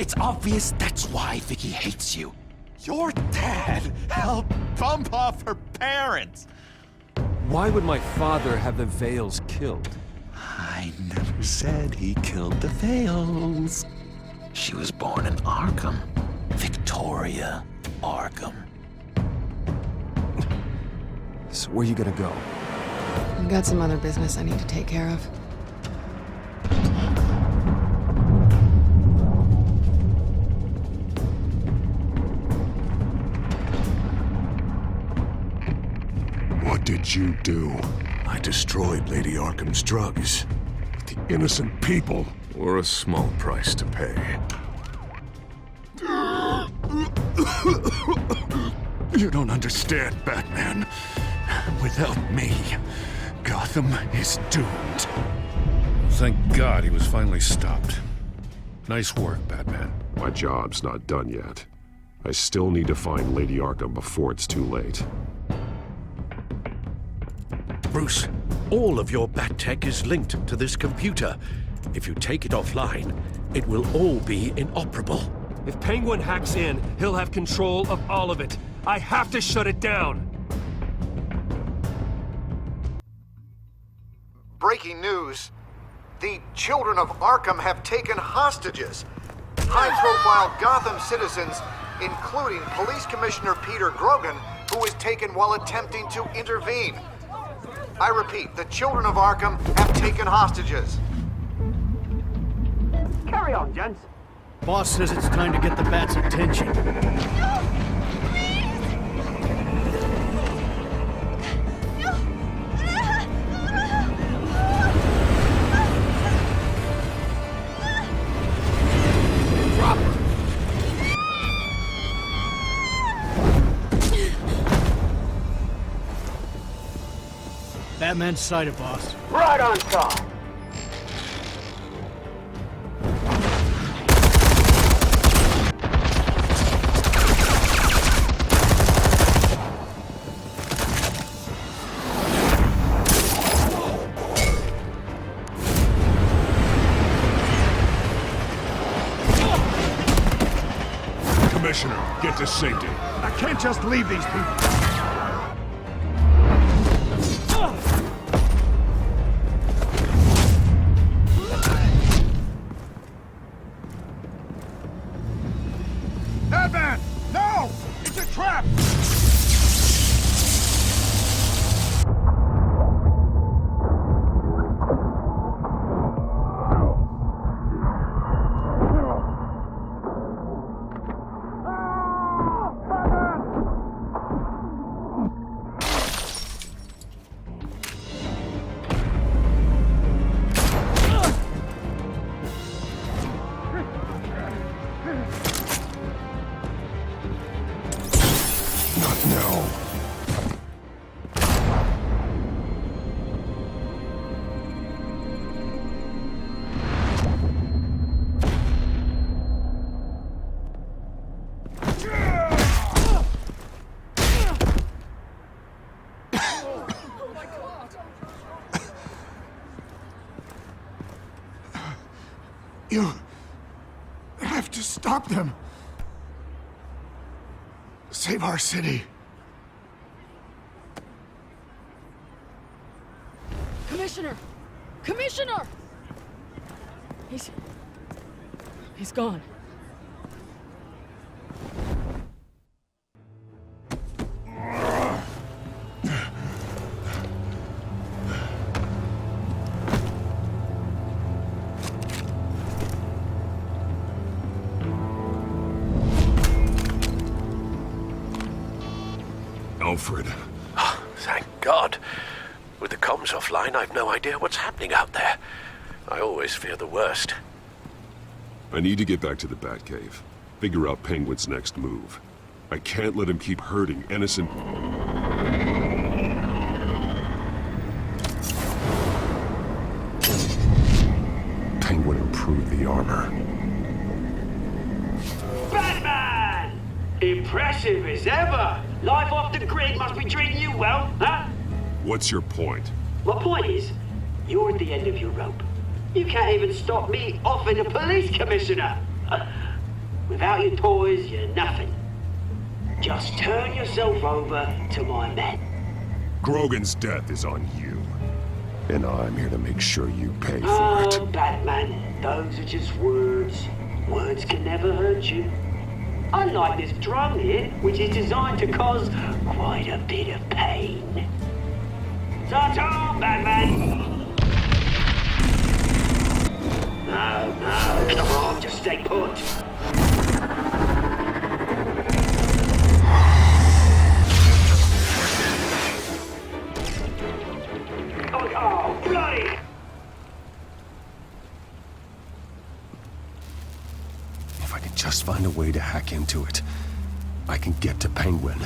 It's obvious that's why Vicky hates you. Your dad helped bump off her parents. Why would my father have the Vales killed? I never said he killed the Vales. She was born in Arkham. Victoria Arkham. So where you gonna go? I've got some other business I need to take care of. What did you do? I destroyed Lady Arkham's drugs. The innocent people. For a small price to pay. You don't understand, Batman. Without me, Gotham is doomed. Thank God he was finally stopped. Nice work, Batman. My job's not done yet. I still need to find Lady Arkham before it's too late. Bruce, all of your Bat-Tech is linked to this computer. If you take it offline, it will all be inoperable. If Penguin hacks in, he'll have control of all of it. I have to shut it down. Breaking news. The children of Arkham have taken hostages. High-profile Gotham citizens, including Police Commissioner Peter Grogan, who was taken while attempting to intervene. I repeat, the children of Arkham have taken hostages. Carry on, gents. Boss says it's time to get the Bat's attention. Batman's sighted, boss. Right on top. Commissioner, get to safety. I can't just leave these people. Batman! No! It's a trap! Not now. You have to stop them. Save our city. Commissioner! Commissioner! He's gone. Alfred. Oh, thank God. With the comms offline, I've no idea what's happening out there. I always fear the worst. I need to get back to the Batcave. Figure out Penguin's next move. I can't let him keep hurting innocent... Penguin improved the armor. Batman! Impressive as ever. Life off the grid must be treating you well, huh? What's your point? My point is, you're at the end of your rope. You can't even stop me offing a police commissioner. Without your toys, you're nothing. Just turn yourself over to my men. Grogan's death is on you. And I'm here to make sure you pay for Oh, it. Batman, those are just words. Words can never hurt you. Unlike this drum here, which is designed to cause quite a bit of pain. Ta-ta, Batman! No, come on, just stay put. Oh, bloody! If I can just find a way to hack into it, I can get to Penguin.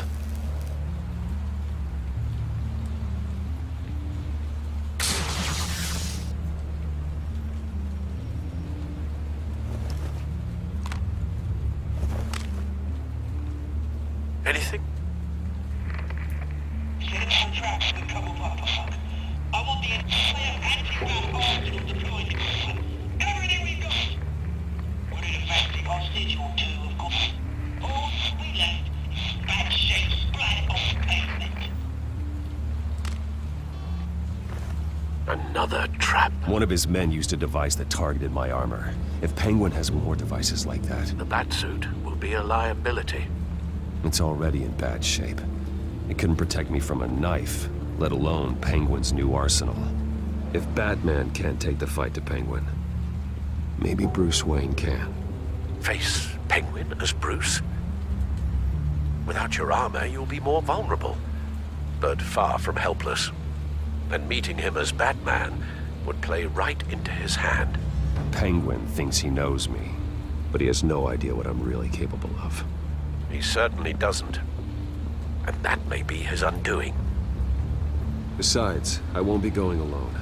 Anything? I want the entire anti-gas arsenal deployed. Everything we've got. We're in a factory hostage or two, of course. All we left is bad shape splat on the pavement. Another trap. One of his men used a device that targeted my armor. If Penguin has more devices like that, the Batsuit will be a liability. It's already in bad shape. It couldn't protect me from a knife, let alone Penguin's new arsenal. If Batman can't take the fight to Penguin, maybe Bruce Wayne can. Face Penguin as Bruce? Without your armor, you'll be more vulnerable, but far from helpless. And meeting him as Batman would play right into his hand. Penguin thinks he knows me, but he has no idea what I'm really capable of. He certainly doesn't. And that may be his undoing. Besides, I won't be going alone.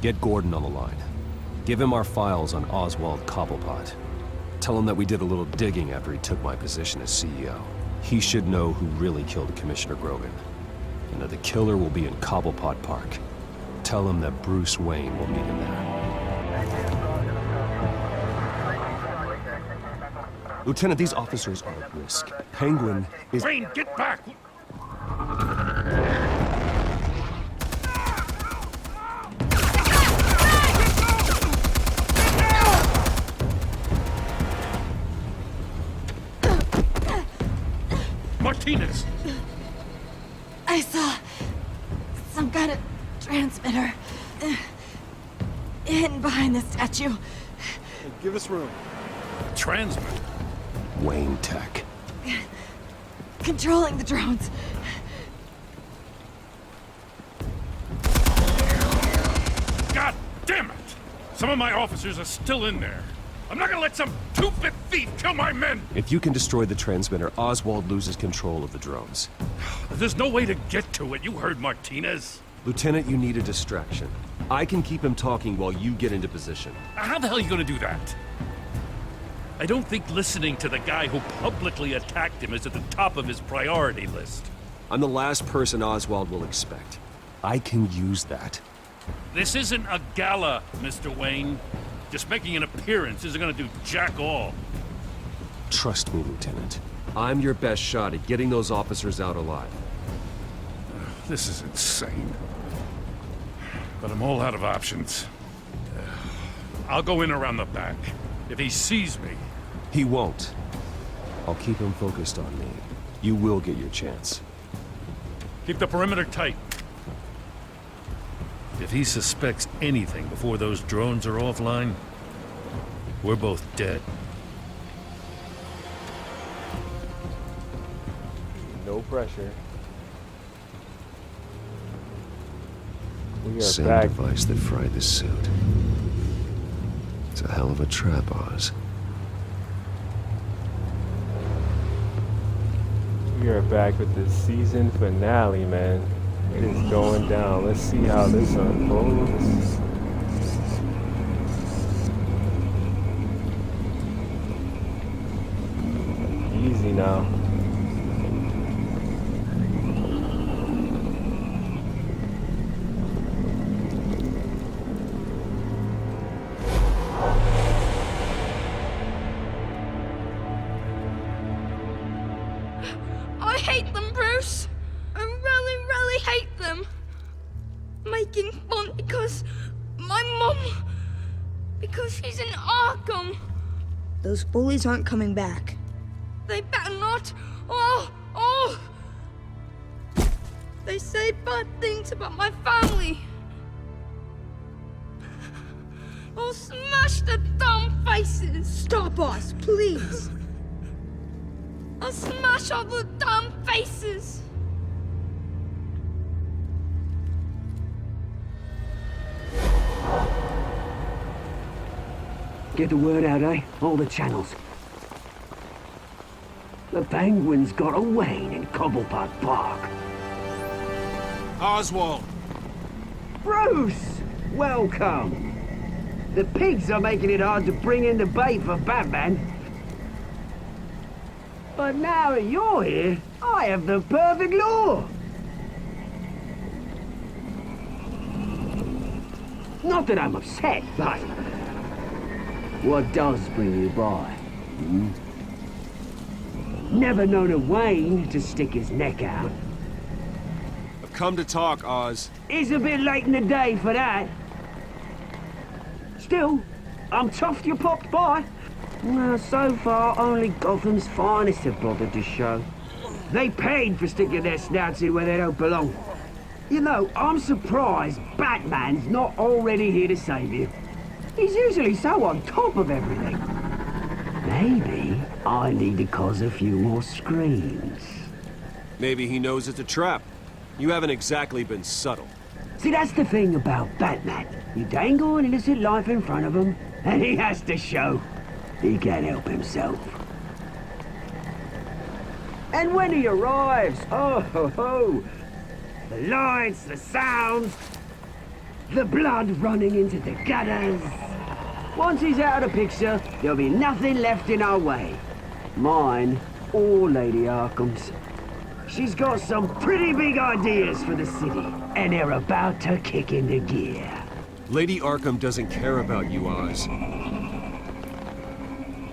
Get Gordon on the line. Give him our files on Oswald Cobblepot. Tell him that we did a little digging after he took my position as CEO. He should know who really killed Commissioner Grogan, and that the killer will be in Cobblepot Park. Tell him that Bruce Wayne will meet him there. Lieutenant, these officers are at risk. Penguin is— Wayne, get back! Martinez! I saw some kind of transmitter hidden behind the statue. Hey, give us room. Transmit. Wayne Tech. Controlling the drones. God damn it! Some of my officers are still in there. I'm not gonna let some two-bit thief kill my men! If you can destroy the transmitter, Oswald loses control of the drones. There's no way to get to it. You heard Martinez. Lieutenant, you need a distraction. I can keep him talking while you get into position. How the hell are you gonna do that? I don't think listening to the guy who publicly attacked him is at the top of his priority list. I'm the last person Oswald will expect. I can use that. This isn't a gala, Mr. Wayne. Just making an appearance isn't gonna do jack all. Trust me, Lieutenant. I'm your best shot at getting those officers out alive. This is insane. But I'm all out of options. I'll go in around the back. If he sees me... He won't. I'll keep him focused on me. You will get your chance. Keep the perimeter tight. If he suspects anything before those drones are offline, we're both dead. No pressure. We are Same back. device that fried the suit. It's a hell of a trap, Oz. We are back with the season finale, man. It is going down. Let's see how this unfolds. Easy now. making fun because my mum... because she's in Arkham. Those bullies aren't coming back. They better not. Oh! They say bad things about my family. I'll smash the dumb faces. Stop us, please. I'll smash all the dumb faces. Get the word out, eh? All the channels. The Penguin's got a Wayne in Cobblepot Park. Oswald! Bruce! Welcome! The pigs are making it hard to bring in the bait for Batman. But now that you're here, I have the perfect lure! Not that I'm upset, but... what does bring you by? Never known a Wayne to stick his neck out. I've come to talk, Oz. It's a bit late in the day for that. Still, I'm chuffed you popped by. Well, so far, only Gotham's finest have bothered to show. They paid for sticking their snouts in where they don't belong. You know, I'm surprised Batman's not already here to save you. He's usually so on top of everything. Maybe I need to cause a few more screams. Maybe he knows it's a trap. You haven't exactly been subtle. See, that's the thing about Batman. You dangle an innocent life in front of him, and he has to show he can't help himself. And when he arrives, oh ho ho! The lights, the sounds, the blood running into the gutters. Once he's out of the picture, there'll be nothing left in our way. Mine or Lady Arkham's. She's got some pretty big ideas for the city, and they're about to kick into gear. Lady Arkham doesn't care about you, Oz.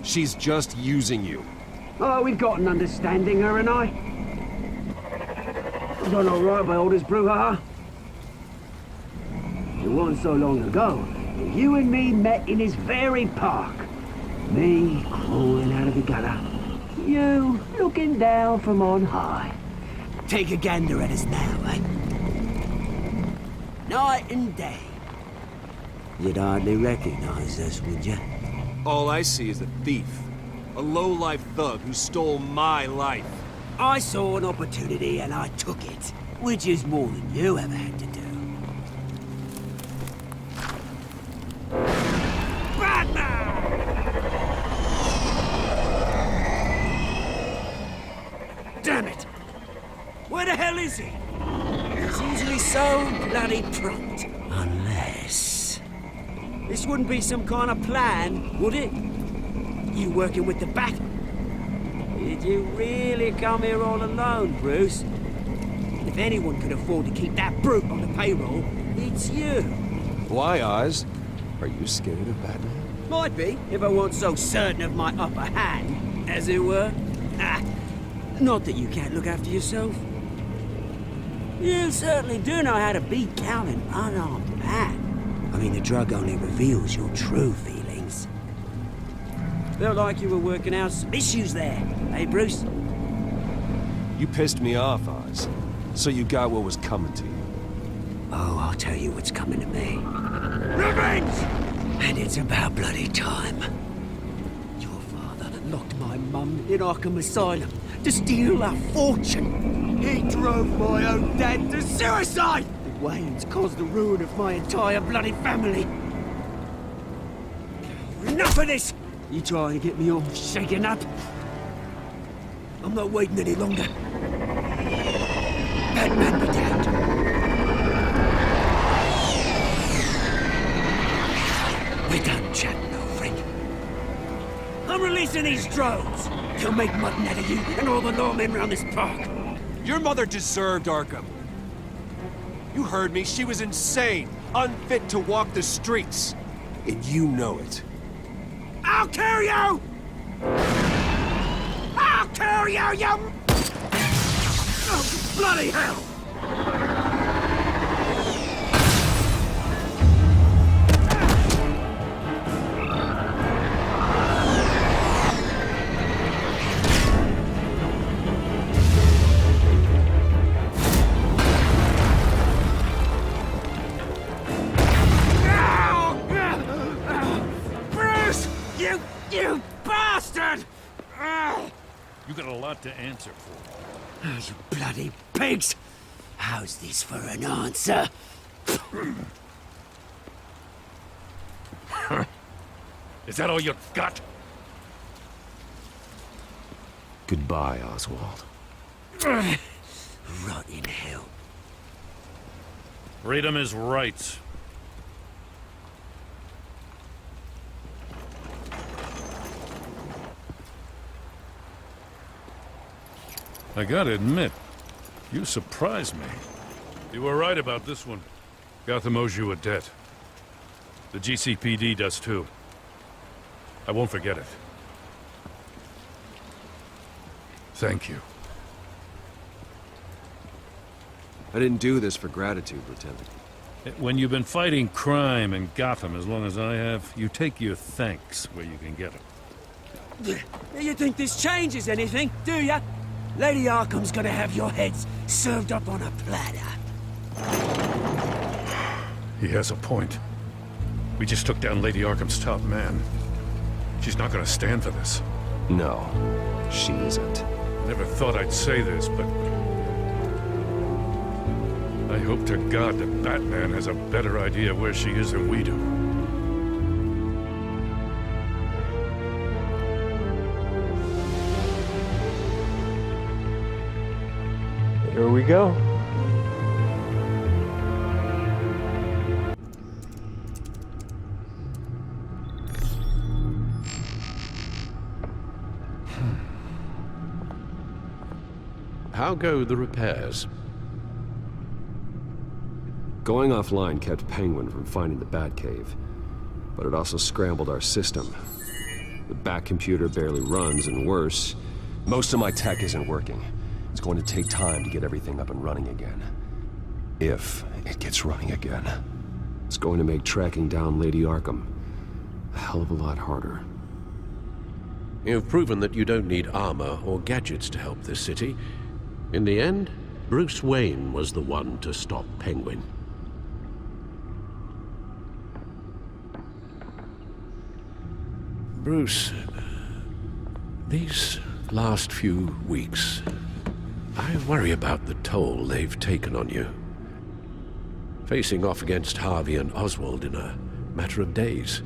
She's just using you. Oh, we've got an understanding, her and I. I've done all right by Aldous Brouhaha. It wasn't so long ago that you and me met in this very park. Me crawling out of the gutter. You looking down from on high. Take a gander at us now, eh? Night and day. You'd hardly recognize us, would you? All I see is a thief. A low-life thug who stole my life. I saw an opportunity and I took it, which is more than you ever had to do. Batman! Damn it! Where the hell is he? He's usually so bloody prompt. Unless... this wouldn't be some kind of plan, would it? You working with the Bat? Did you really come here all alone, Bruce? If anyone could afford to keep that brute on the payroll, it's you. Why, Oz? Are you scared of Batman? Might be, if I weren't so certain of my upper hand, as it were. Not that you can't look after yourself. You certainly do know how to beat down an unarmed man. I mean, the drug only reveals your true feelings. Felt like you were working out some issues there, eh, Bruce? You pissed me off, Oz. So you got what was coming to you. Oh, I'll tell you what's coming to me. Revenge! And it's about bloody time. Your father locked my mum in Arkham Asylum to steal our fortune. He drove my own dad to suicide! The Waynes caused the ruin of my entire bloody family. Enough of this! You try and get me all shaken up? I'm not waiting any longer. Batman be damned. We're done chatting, old friend. I'm releasing these drones. They'll make mutton out of you and all the lawmen around this park. Your mother deserved Arkham. You heard me. She was insane, unfit to walk the streets. And you know it. I'll kill you! I'll kill you, you... oh, bloody hell! lot to answer for. Oh, you bloody pigs! How's this for an answer? Is that all you got? Goodbye, Oswald. Rot in hell. Freedom is rights. I gotta admit, you surprised me. You were right about this one. Gotham owes you a debt. The GCPD does too. I won't forget it. Thank you. I didn't do this for gratitude, Lieutenant. When you've been fighting crime in Gotham as long as I have, you take your thanks where you can get them. You think this changes anything, do ya? Lady Arkham's gonna have your heads served up on a platter. He has a point. We just took down Lady Arkham's top man. She's not gonna stand for this. No, she isn't. Never thought I'd say this, but I hope to God that Batman has a better idea where she is than we do. Here we go. How go the repairs? Going offline kept Penguin from finding the Batcave, but it also scrambled our system. The Bat-computer barely runs, and worse, most of my tech isn't working. It's going to take time to get everything up and running again. If it gets running again. It's going to make tracking down Lady Arkham a hell of a lot harder. You've proven that you don't need armor or gadgets to help this city. In the end, Bruce Wayne was the one to stop Penguin. Bruce, these last few weeks, I worry about the toll they've taken on you. Facing off against Harvey and Oswald in a matter of days.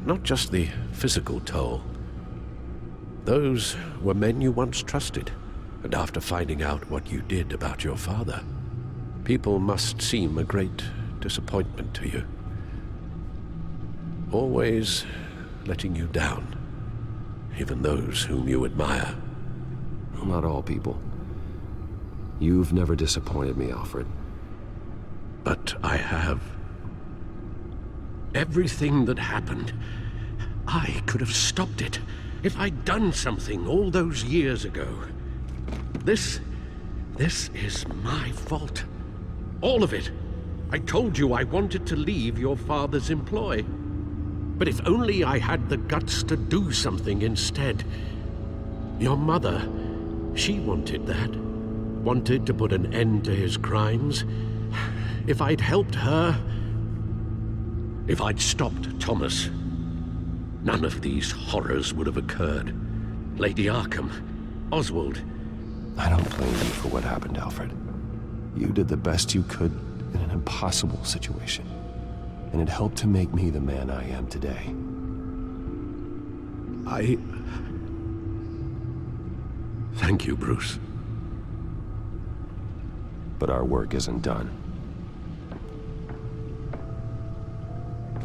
Not just the physical toll. Those were men you once trusted, and after finding out what you did about your father, people must seem a great disappointment to you. Always letting you down, even those whom you admire. Not all people. You've never disappointed me, Alfred. But I have. Everything that happened, I could have stopped it if I'd done something all those years ago. This is my fault. All of it. I told you I wanted to leave your father's employ. But if only I had the guts to do something instead. Your mother, she wanted that. Wanted to put an end to his crimes. If I'd helped her, if I'd stopped Thomas, none of these horrors would have occurred. Lady Arkham, Oswald. I don't blame you for what happened, Alfred. You did the best you could in an impossible situation. And it helped to make me the man I am today. Thank you, Bruce. But our work isn't done.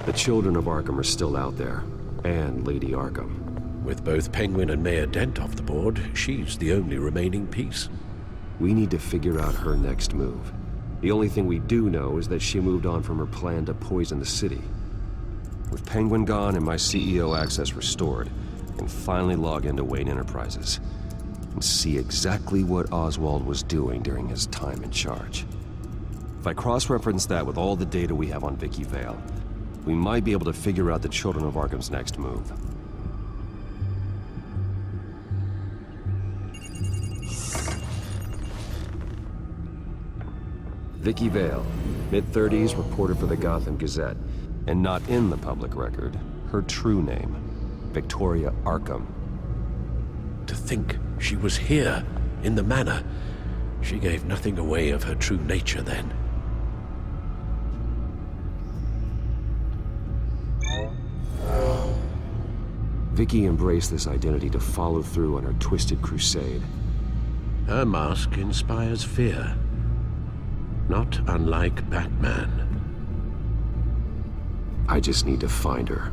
The children of Arkham are still out there, and Lady Arkham. With both Penguin and Mayor Dent off the board, she's the only remaining piece. We need to figure out her next move. The only thing we do know is that she moved on from her plan to poison the city. With Penguin gone and my CEO access restored, I can finally log into Wayne Enterprises and see exactly what Oswald was doing during his time in charge. If I cross-reference that with all the data we have on Vicky Vale, we might be able to figure out the Children of Arkham's next move. Vicky Vale, mid-30s, reporter for the Gotham Gazette, and not in the public record, her true name, Victoria Arkham. To think She was here, in the manor. She gave nothing away of her true nature then. Vicky embraced this identity to follow through on her twisted crusade. Her mask inspires fear. Not unlike Batman. I just need to find her.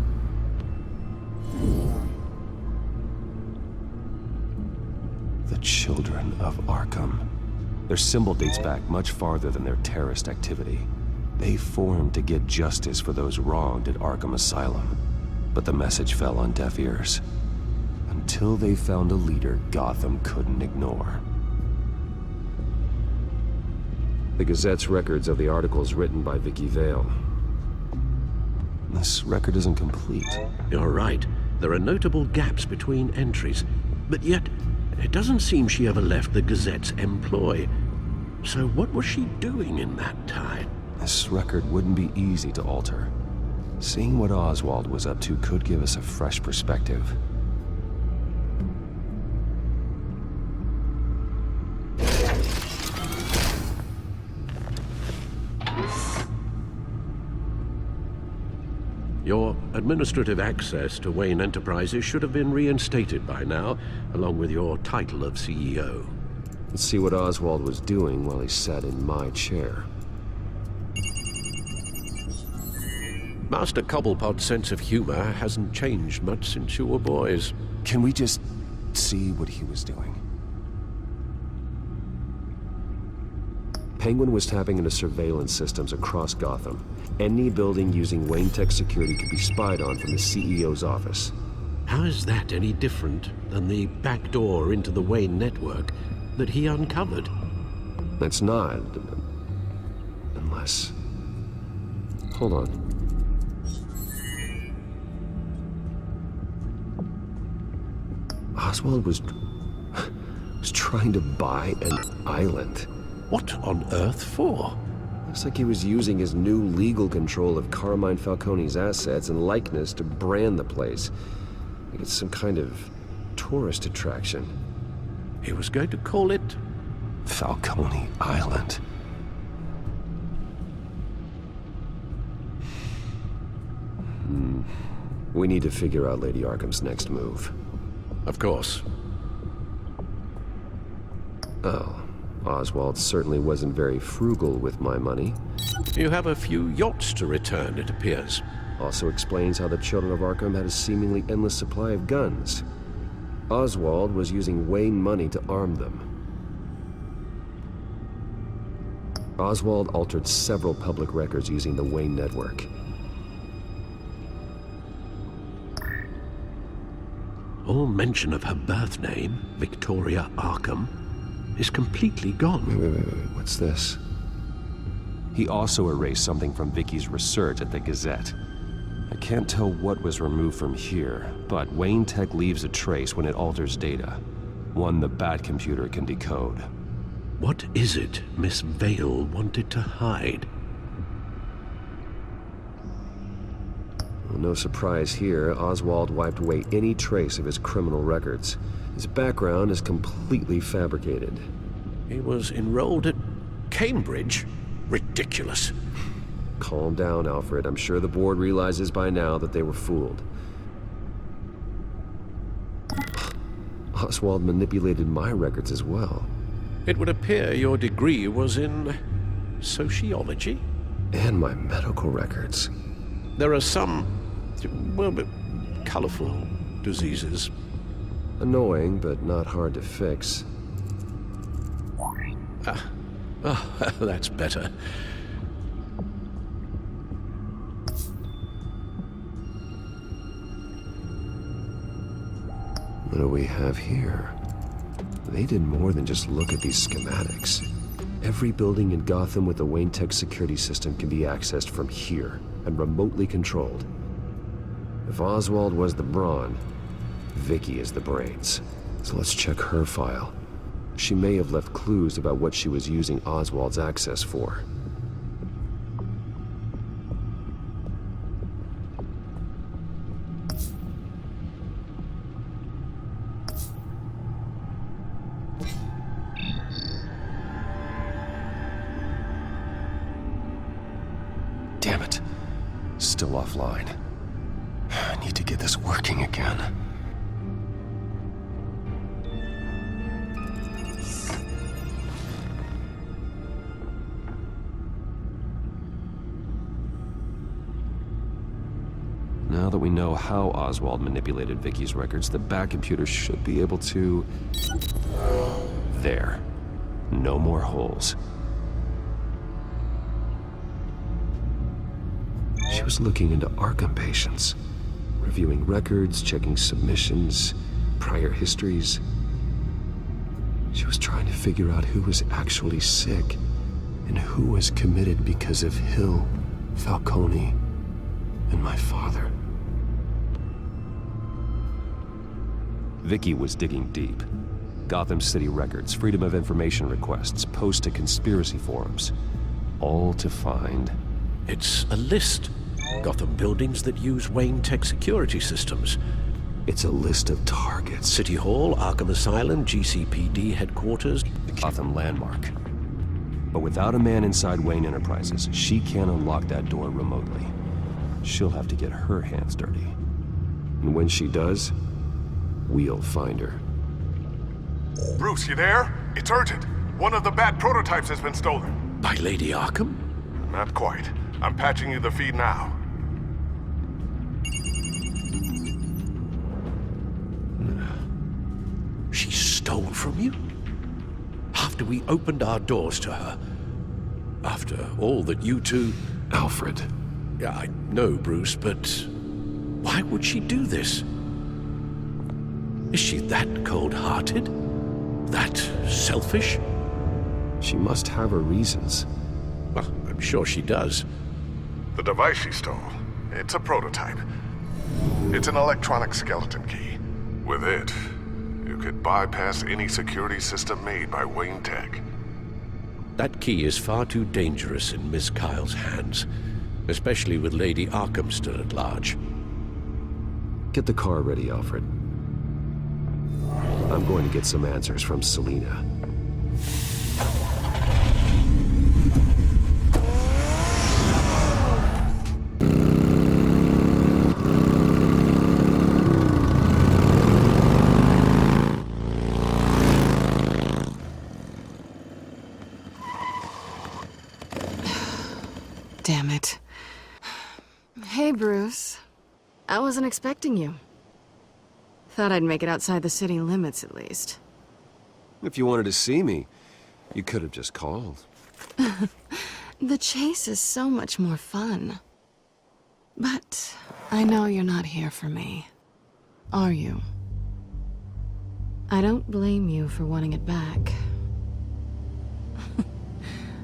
The Children of Arkham. Their symbol dates back much farther than their terrorist activity. They formed to get justice for those wronged at Arkham Asylum. But the message fell on deaf ears. Until they found a leader Gotham couldn't ignore. The Gazette's records of the articles written by Vicky Vale. This record isn't complete. You're right. There are notable gaps between entries. But yet, it doesn't seem she ever left the Gazette's employ. So what was she doing in that time? This record wouldn't be easy to alter. Seeing what Oswald was up to could give us a fresh perspective. Your administrative access to Wayne Enterprises should have been reinstated by now, along with your title of CEO. Let's see what Oswald was doing while he sat in my chair. Master Cobblepot's sense of humor hasn't changed much since you were boys. Can we just see what he was doing? Penguin was tapping into surveillance systems across Gotham. Any building using Wayne Tech security could be spied on from the CEO's office. How is that any different than the back door into the Wayne network that he uncovered? That's not. Unless... Hold on. Oswald was trying to buy an island. What on earth for? Looks like he was using his new legal control of Carmine Falcone's assets and likeness to brand the place. Like it's some kind of tourist attraction. He was going to call it... Falcone Island. We need to figure out Lady Arkham's next move. Of course. Oh. Oswald certainly wasn't very frugal with my money. You have a few yachts to return, it appears. Also explains how the Children of Arkham had a seemingly endless supply of guns. Oswald was using Wayne money to arm them. Oswald altered several public records using the Wayne network. All mention of her birth name, Victoria Arkham, is completely gone. Wait, what's this? He also erased something from Vicky's research at the Gazette. I can't tell what was removed from here, but Wayne Tech leaves a trace when it alters data. One the Bat computer can decode. What is it Miss Vale wanted to hide? Well, no surprise here, Oswald wiped away any trace of his criminal records. His background is completely fabricated. He was enrolled at Cambridge? Ridiculous. Calm down, Alfred. I'm sure the board realizes by now that they were fooled. Oswald manipulated my records as well. It would appear your degree was in... sociology? And my medical records. There are some... well, colorful diseases. Annoying, but not hard to fix. Oh, that's better. What do we have here? They did more than just look at these schematics. Every building in Gotham with a Wayne Tech security system can be accessed from here and remotely controlled. If Oswald was the brawn, Vicky is the brains. So let's check her file. She may have left clues about what she was using Oswald's access for. Still offline. I need to get this working again. Now that we know how Oswald manipulated Vicky's records, the Bat computer should be able to... There. No more holes. She was looking into Arkham patients, reviewing records, checking submissions, prior histories. She was trying to figure out who was actually sick and who was committed because of Hill, Falcone, and my father. Vicky was digging deep. Gotham City records, Freedom of Information requests, posts to conspiracy forums. All to find... It's a list. Gotham buildings that use Wayne Tech security systems. It's a list of targets. City Hall, Arkham Asylum, GCPD headquarters. The Gotham landmark. But without a man inside Wayne Enterprises, she can't unlock that door remotely. She'll have to get her hands dirty. And when she does, we'll find her. Bruce, you there? It's urgent. One of the Bat prototypes has been stolen. By Lady Arkham? Not quite. I'm patching you the feed now. She stole from you? After we opened our doors to her? After all that you two... Alfred. Yeah, I know, Bruce, but... why would she do this? Is she that cold-hearted? That selfish? She must have her reasons. Well, I'm sure she does. The device she stole, it's a prototype. It's an electronic skeleton key. With it, you could bypass any security system made by Wayne Tech. That key is far too dangerous in Miss Kyle's hands, especially with Lady Arkham still at large. Get the car ready, Alfred. I'm going to get some answers from Selina. Damn it. Hey, Bruce. I wasn't expecting you. Thought I'd make it outside the city limits, at least. If you wanted to see me, you could have just called. The chase is so much more fun. But I know you're not here for me. Are you? I don't blame you for wanting it back.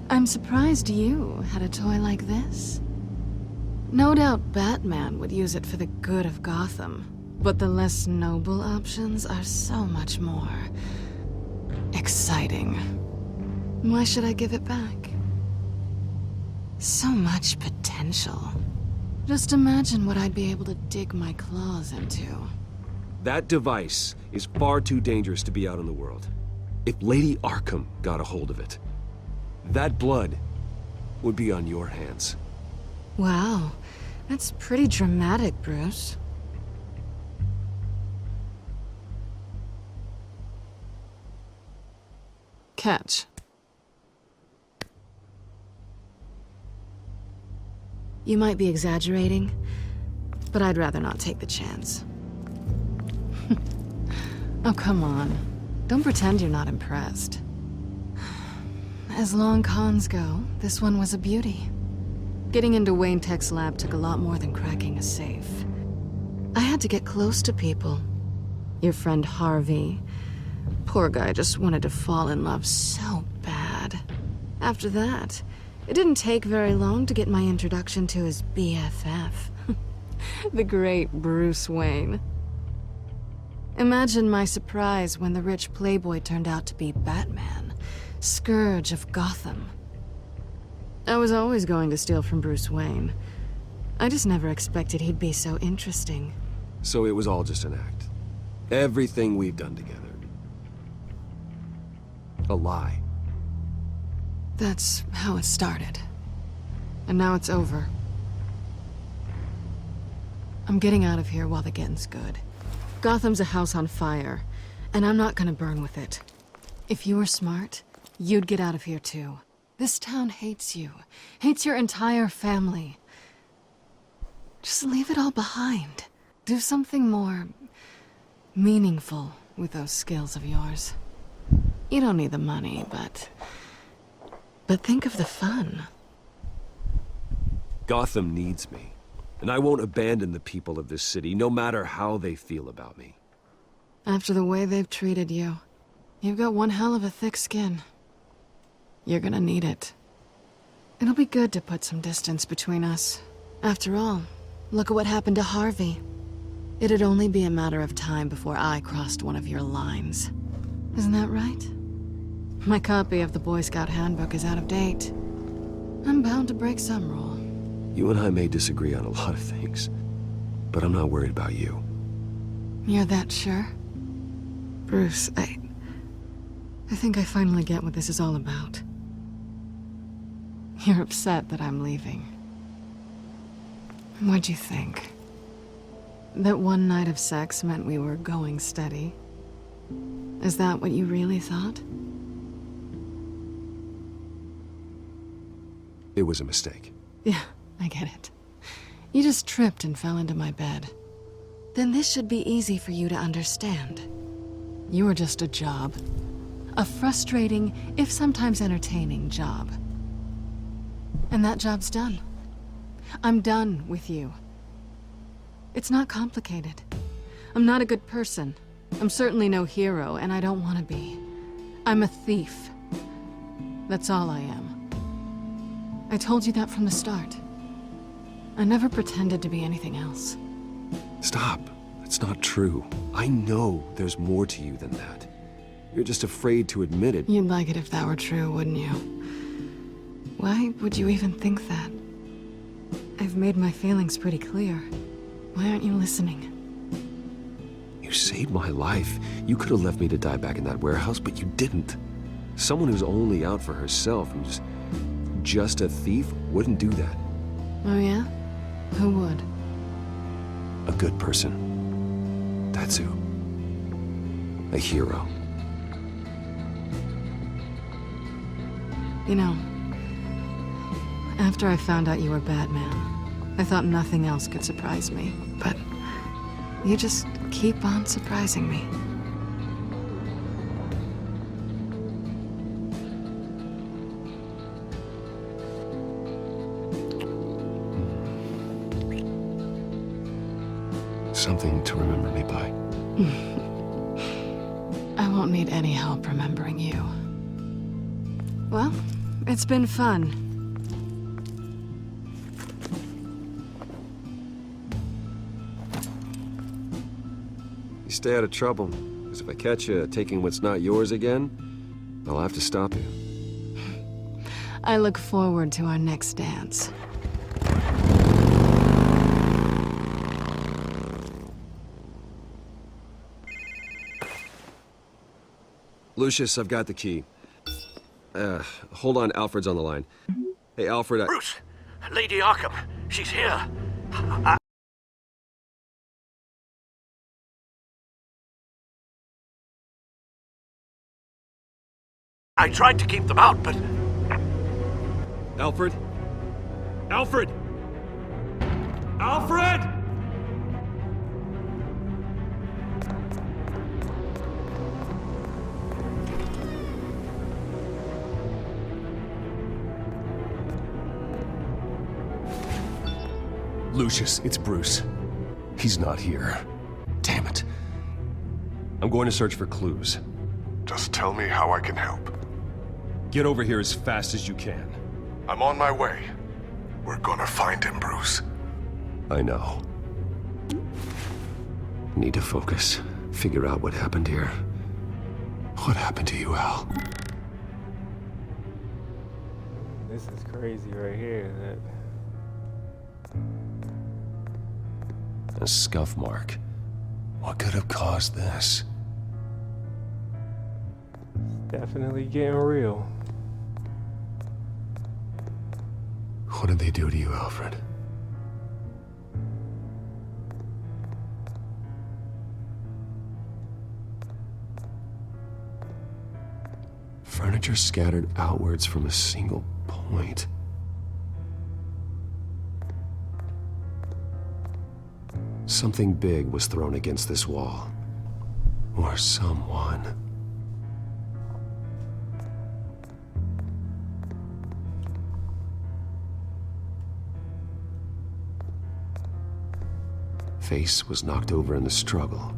I'm surprised you had a toy like this. No doubt Batman would use it for the good of Gotham, but the less noble options are so much more exciting. Why should I give it back? So much potential. Just imagine what I'd be able to dig my claws into. That device is far too dangerous to be out in the world. If Lady Arkham got a hold of it, that blood would be on your hands. Wow, that's pretty dramatic, Bruce. Catch. You might be exaggerating, but I'd rather not take the chance. Oh, come on. Don't pretend you're not impressed. As long cons go, this one was a beauty. Getting into Wayne Tech's lab took a lot more than cracking a safe. I had to get close to people. Your friend Harvey. Poor guy just wanted to fall in love so bad. After that, it didn't take very long to get my introduction to his BFF. The great Bruce Wayne. Imagine my surprise when the rich playboy turned out to be Batman, Scourge of Gotham. I was always going to steal from Bruce Wayne. I just never expected he'd be so interesting. So it was all just an act. Everything we've done together. A lie. That's how it started. And now it's over. I'm getting out of here while the getting's good. Gotham's a house on fire, and I'm not gonna burn with it. If you were smart, you'd get out of here too. This town hates you. Hates your entire family. Just leave it all behind. Do something more meaningful with those skills of yours. You don't need the money, but think of the fun. Gotham needs me, and I won't abandon the people of this city, no matter how they feel about me. After the way they've treated you, you've got one hell of a thick skin. You're gonna need it. It'll be good to put some distance between us. After all, look at what happened to Harvey. It'd only be a matter of time before I crossed one of your lines. Isn't that right? My copy of the Boy Scout Handbook is out of date. I'm bound to break some rule. You and I may disagree on a lot of things, but I'm not worried about you. You're that sure? Bruce, I think I finally get what this is all about. You're upset that I'm leaving. What'd you think? That one night of sex meant we were going steady? Is that what you really thought? It was a mistake. Yeah, I get it. You just tripped and fell into my bed. Then this should be easy for you to understand. You were just a job. A frustrating, if sometimes entertaining, job. And that job's done. I'm done with you. It's not complicated. I'm not a good person. I'm certainly no hero, and I don't want to be. I'm a thief. That's all I am. I told you that from the start. I never pretended to be anything else. Stop. That's not true. I know there's more to you than that. You're just afraid to admit it. You'd like it if that were true, wouldn't you? Why would you even think that? I've made my feelings pretty clear. Why aren't you listening? You saved my life. You could have left me to die back in that warehouse, but you didn't. Someone who's only out for herself, who's just a thief, wouldn't do that. Oh yeah? Who would? A good person. That's who. A hero. You know, after I found out you were Batman, I thought nothing else could surprise me, but you just keep on surprising me. Something to remember me by. I won't need any help remembering you. Well, it's been fun. You stay out of trouble, because if I catch you taking what's not yours again, I'll have to stop you. I look forward to our next dance. Lucius, I've got the key. Hold on, Alfred's on the line. Hey, Alfred, Bruce! Lady Arkham, she's here. I tried to keep them out, but... Alfred? Alfred! Alfred! Lucius, it's Bruce. He's not here. Damn it. I'm going to search for clues. Just tell me how I can help. Get over here as fast as you can. I'm on my way. We're gonna find him, Bruce. I know. Need to focus. Figure out what happened here. What happened to you, Al? This is crazy right here. A scuff mark. What could have caused this? Definitely getting real. What did they do to you, Alfred? Furniture scattered outwards from a single point. Something big was thrown against this wall. Or someone. Face was knocked over in the struggle.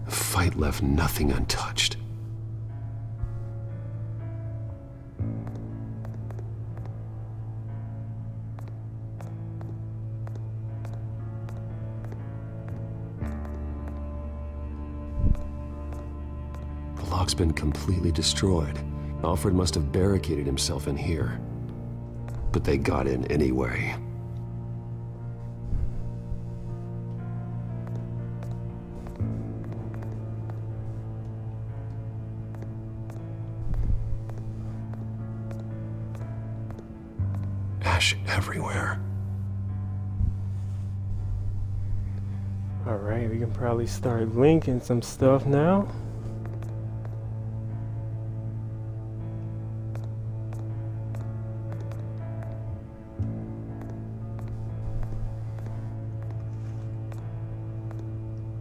The fight left nothing untouched. The lock's been completely destroyed. Alfred must have barricaded himself in here. But they got in anyway. Everywhere. Alright, we can probably start linking some stuff now.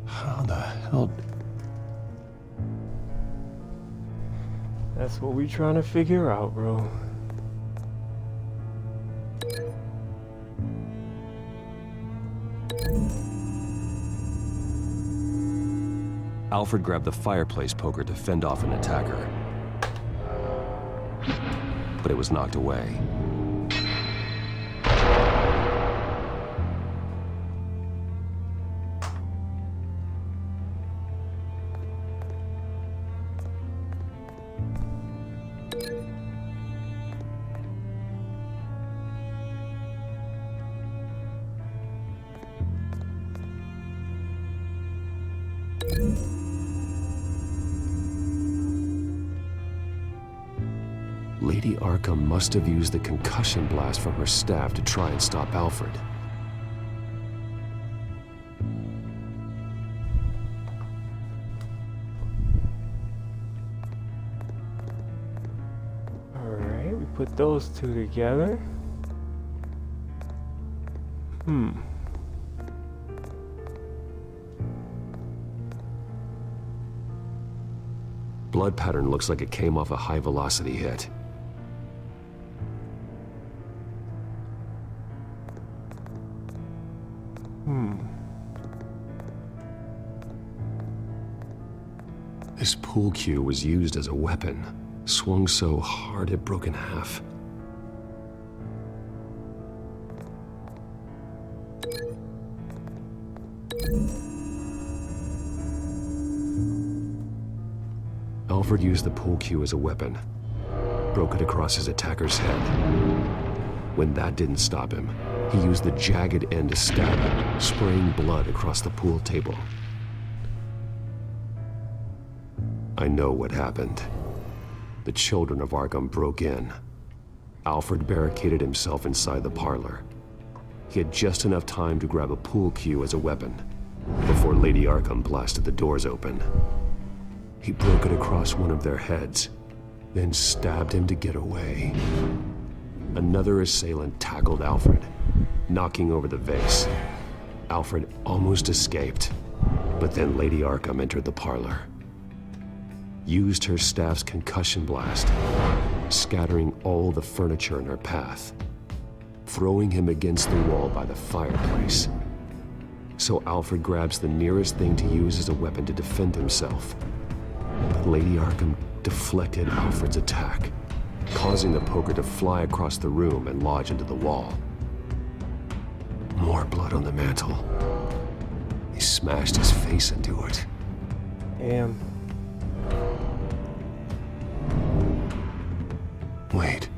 How the hell? That's what we trying to figure out, bro. Alfred grabbed the fireplace poker to fend off an attacker. But it was knocked away. Lady Arkham must have used the concussion blast from her staff to try and stop Alfred. Alright, we put those two together. Blood pattern looks like it came off a high-velocity hit. This pool cue was used as a weapon, swung so hard it broke in half. Alfred used the pool cue as a weapon, broke it across his attacker's head. When that didn't stop him, he used the jagged end to stab him, spraying blood across the pool table. I know what happened. The children of Arkham broke in. Alfred barricaded himself inside the parlor. He had just enough time to grab a pool cue as a weapon before Lady Arkham blasted the doors open. He broke it across one of their heads, then stabbed him to get away. Another assailant tackled Alfred, knocking over the vase. Alfred almost escaped, but then Lady Arkham entered the parlor. Used her staff's concussion blast, scattering all the furniture in her path, throwing him against the wall by the fireplace. So Alfred grabs the nearest thing to use as a weapon to defend himself. But Lady Arkham deflected Alfred's attack, causing the poker to fly across the room and lodge into the wall. More blood on the mantle. He smashed his face into it. Damn. Wait.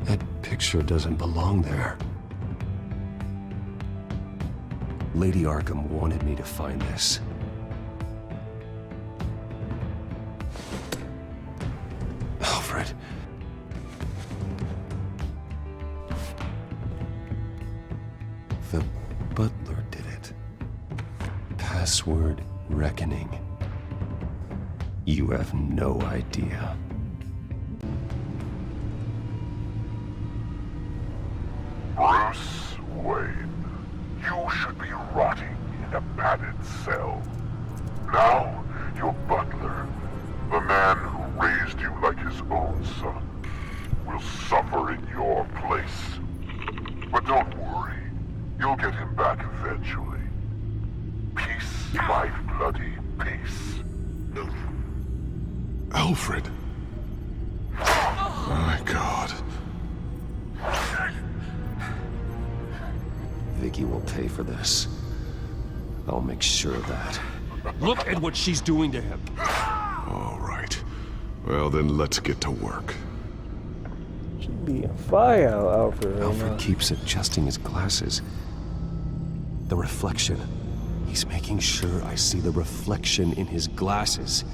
That picture doesn't belong there. Lady Arkham wanted me to find this. Alfred. The butler did it. Password reckoning. You have no idea. Bruce Wayne, you should be rotting in a padded cell. Now, your butler, the man who raised you like his own son, will suffer in your place. But don't worry, you'll get him back eventually. Peace, my bloody peace. Alfred. My God. Vicky will pay for this. I'll make sure of that. Look at what she's doing to him. All right. Well, then let's get to work. Should be on fire, Alfred. Right Alfred now. keeps adjusting his glasses. The reflection. He's making sure I see the reflection in his glasses.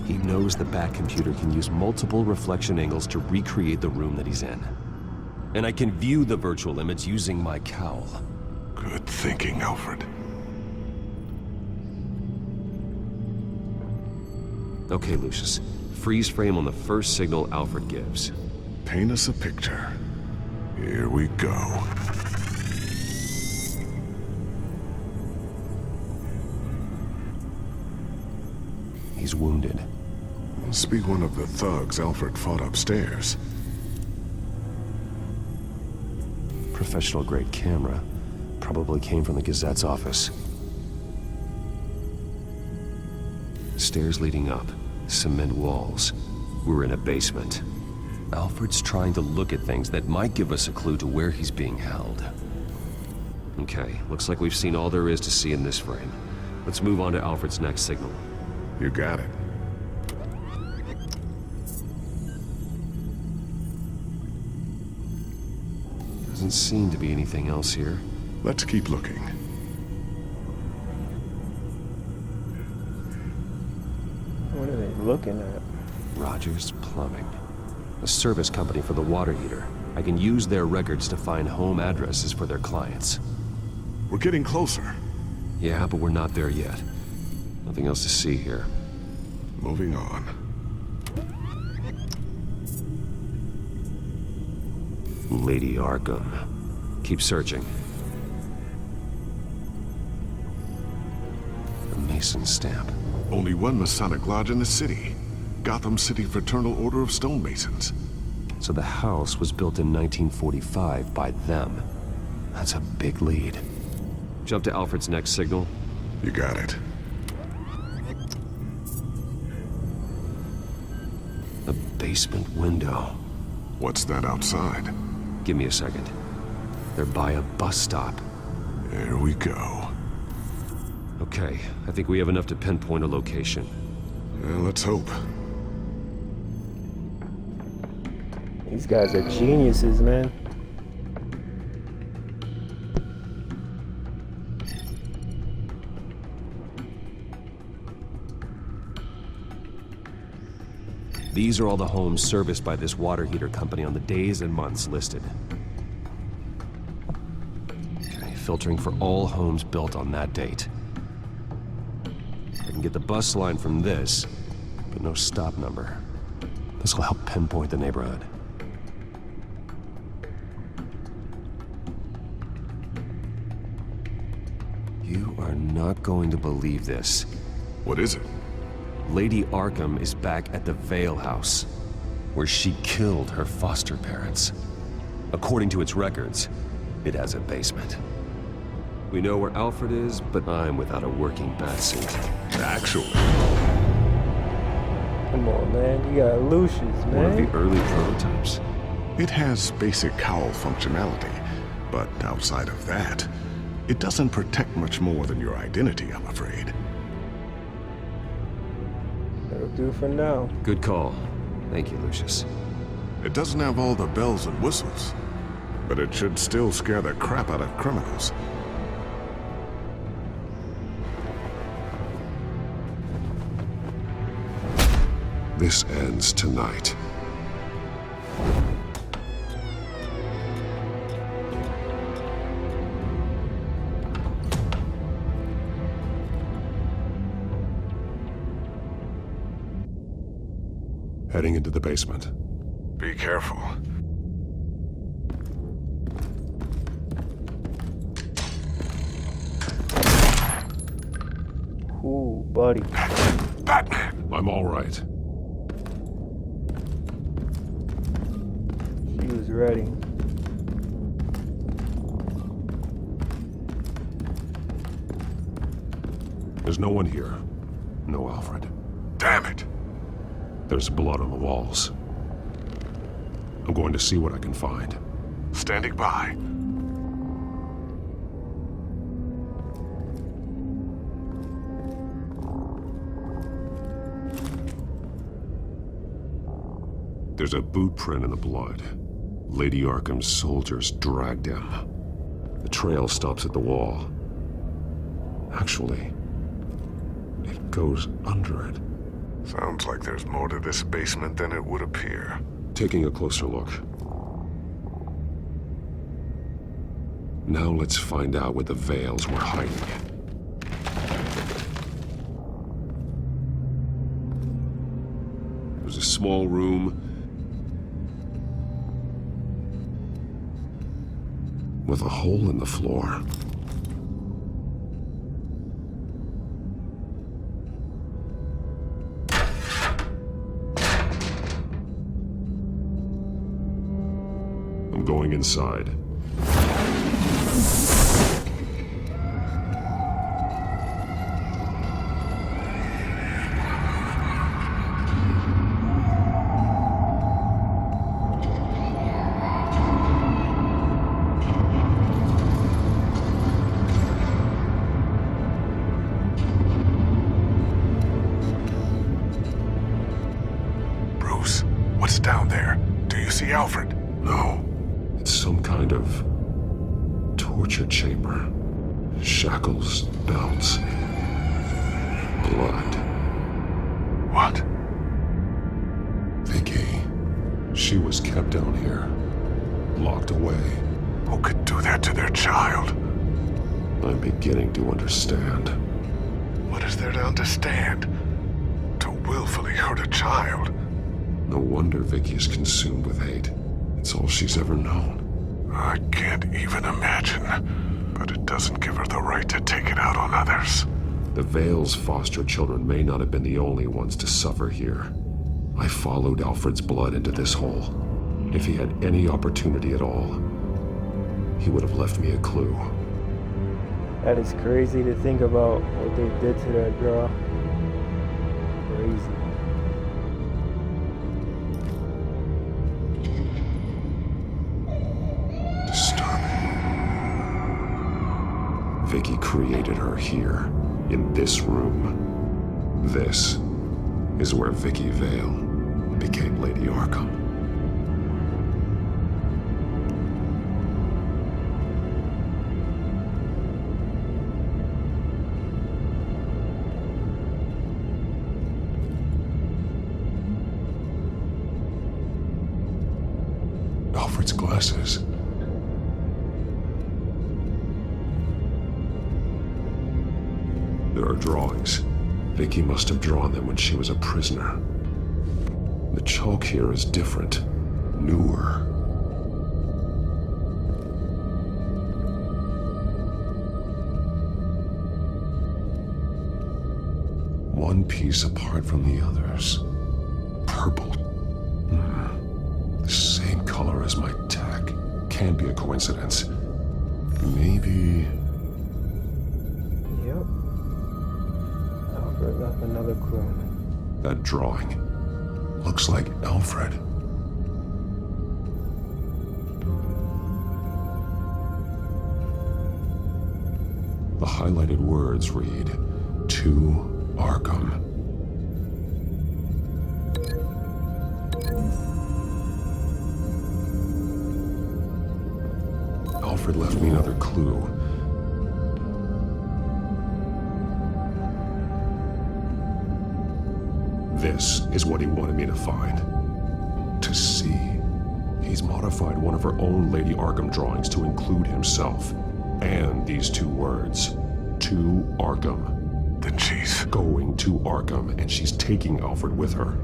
He knows the Bat computer can use multiple reflection angles to recreate the room that he's in. And I can view the virtual image using my cowl. Good thinking, Alfred. Okay, Lucius. Freeze frame on the first signal Alfred gives. Paint us a picture. Here we go. He's wounded. Must be one of the thugs Alfred fought upstairs. Professional-grade camera. Probably came from the Gazette's office. Stairs leading up. Cement walls. We're in a basement. Alfred's trying to look at things that might give us a clue to where he's being held. Okay, looks like we've seen all there is to see in this frame. Let's move on to Alfred's next signal. You got it. Doesn't seem to be anything else here. Let's keep looking. What are they looking at? Rogers Plumbing. A service company for the water heater. I can use their records to find home addresses for their clients. We're getting closer. Yeah, but we're not there yet. Nothing else to see here. Moving on. Lady Arkham. Keep searching. A Mason stamp. Only one Masonic lodge in the city. Gotham City Fraternal Order of Stonemasons. So the house was built in 1945 by them. That's a big lead. Jump to Alfred's next signal. You got it. A basement window. What's that outside? Give me a second. They're by a bus stop. There we go. Okay, I think we have enough to pinpoint a location. Well, let's hope. These guys are geniuses, man. These are all the homes serviced by this water heater company on the days and months listed. Okay, filtering for all homes built on that date. I can get the bus line from this, but no stop number. This will help pinpoint the neighborhood. You are not going to believe this. What is it? Lady Arkham is back at the Vale House, where she killed her foster parents. According to its records, it has a basement. We know where Alfred is, but I'm without a working batsuit. Actually. Come on, man. You got Lucius, man. One of the early prototypes. It has basic cowl functionality, but outside of that, it doesn't protect much more than your identity, I'm afraid. That'll do for now. Good call. Thank you, Lucius. It doesn't have all the bells and whistles, but it should still scare the crap out of criminals. This ends tonight. heading into the basement. Be careful. Ooh, buddy. Batman! I'm all right. She was ready. There's no one here. No Alfred. Damn it! There's blood on the walls. I'm going to see what I can find. Standing by. There's a boot print in the blood. Lady Arkham's soldiers dragged him. The trail stops at the wall. Actually, it goes under it. Sounds like there's more to this basement than it would appear. Taking a closer look. Now let's find out what the Veils were hiding. There's a small room with a hole in the floor. I'm going inside. Bruce, what's down there? Do you see Alfred? No. It's some kind of torture chamber. Shackles, belts, blood. What? Vicky. She was kept down here, locked away. Who could do that to their child? I'm beginning to understand. What is there to understand? To willfully hurt a child? No wonder Vicky is consumed with hate. It's all she's ever known. I can't even imagine. But it doesn't give her the right to take it out on others. The Veil's foster children may not have been the only ones to suffer here. I followed Alfred's blood into this hole. If he had any opportunity at all, he would have left me a clue. That is crazy to think about what they did to that girl. Crazy. Vicky created her here, in this room. This is where Vicky Vale became Lady Arkham. Alfred's glasses. There are drawings. Vicky must have drawn them when she was a prisoner. The chalk here is different, newer. One piece apart from the others. Purple. The same color as my tech. Can't be a coincidence. Maybe... Yep. Alfred left another clue. That drawing looks like Alfred. The highlighted words read, "To Arkham." Alfred left me another clue. This is what he wanted me to find. To see. He's modified one of her own Lady Arkham drawings to include himself. And these two words. To Arkham. Then she's... going to Arkham, and she's taking Alfred with her.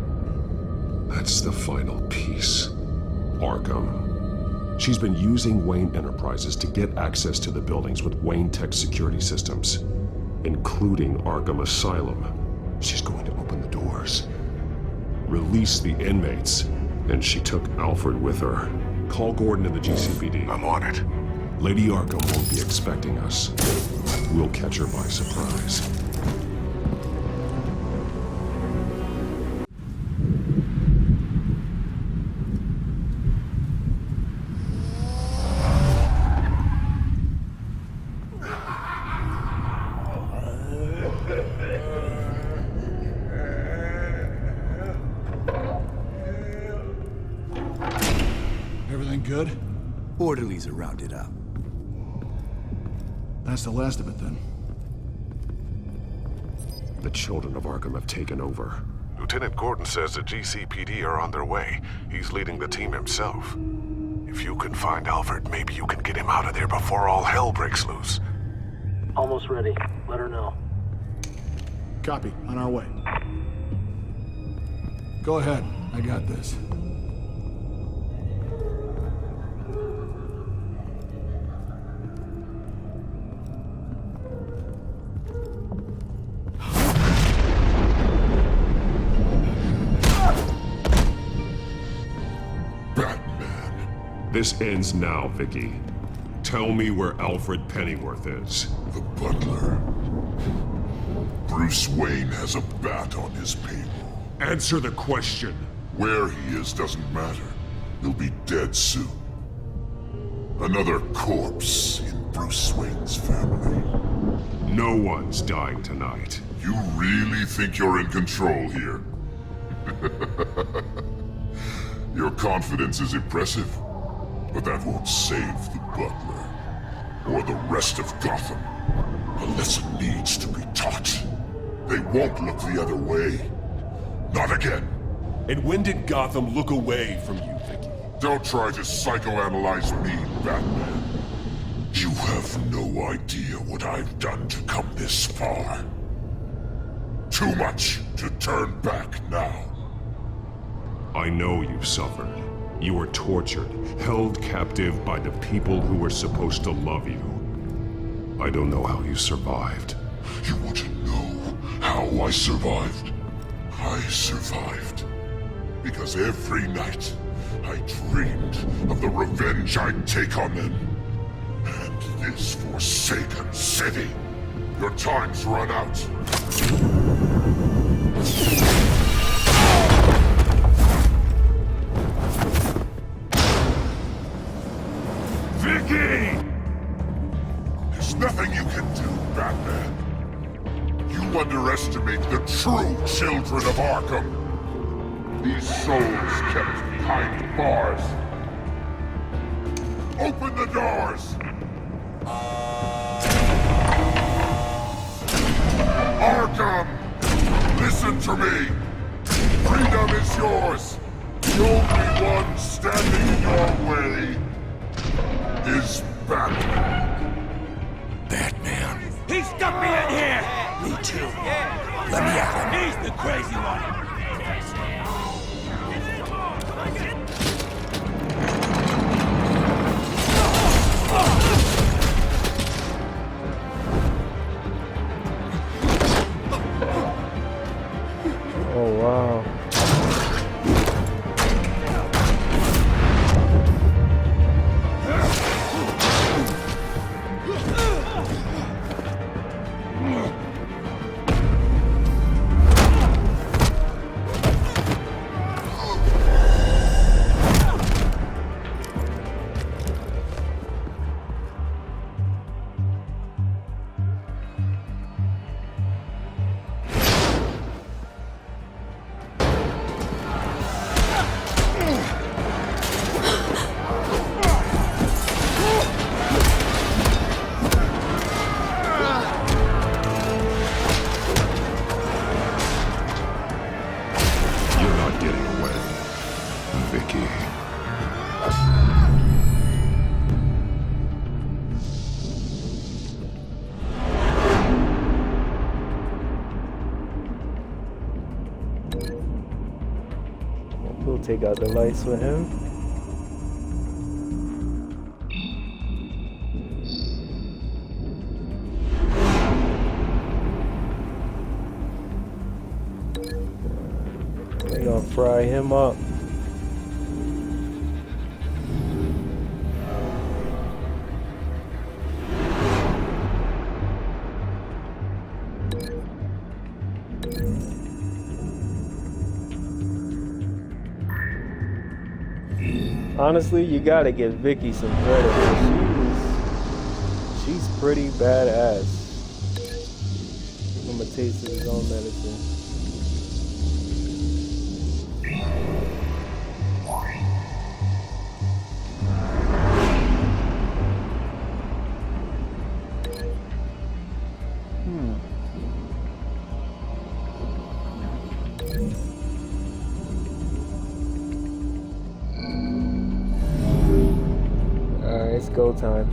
That's the final piece. Arkham. She's been using Wayne Enterprises to get access to the buildings with Wayne Tech security systems, including Arkham Asylum. She's going to open the doors, release the inmates, and she took Alfred with her. Call Gordon in the GCPD. I'm on it. Lady Arkham won't be expecting us. We'll catch her by surprise. Everything good? Orderlies are rounded up. That's the last of it, then. The children of Arkham have taken over. Lieutenant Gordon says the GCPD are on their way. He's leading the team himself. If you can find Alfred, maybe you can get him out of there before all hell breaks loose. Almost ready. Let her know. Copy. On our way. Go ahead. I got this. This ends now, Vicky. Tell me where Alfred Pennyworth is. The butler. Bruce Wayne has a bat on his payroll. Answer the question. Where he is doesn't matter. He'll be dead soon. Another corpse in Bruce Wayne's family. No one's dying tonight. You really think you're in control here? Your confidence is impressive. But that won't save the butler, or the rest of Gotham. A lesson needs to be taught. They won't look the other way. Not again. And when did Gotham look away from you, Vicky? Don't try to psychoanalyze me, Batman. You have no idea what I've done to come this far. Too much to turn back now. I know you've suffered. You were tortured, held captive by the people who were supposed to love you. I don't know how you survived. You want to know how I survived? I survived because every night I dreamed of the revenge I'd take on them. And this forsaken city. Your time's run out. Vicky! There's nothing you can do, Batman. You underestimate the true children of Arkham. These souls kept behind bars. Open the doors! Arkham! Listen to me! Freedom is yours! The only one standing in your way is Batman. Batman. He stuck me in here! Me too. Let me at him. He's the crazy one! Oh, wow. gonna take out the lights with him. They're gonna fry him up. Honestly, you gotta give Vicky some credit. She's pretty badass. Give him a taste of his own medicine. It's go time.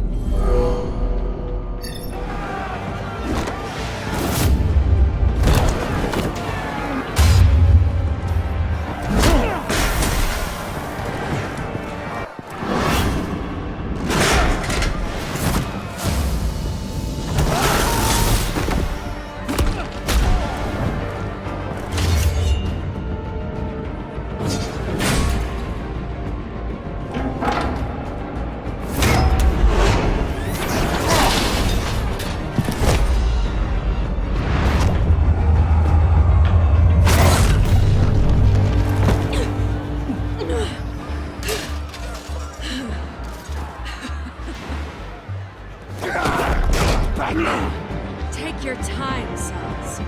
Take your time, sons.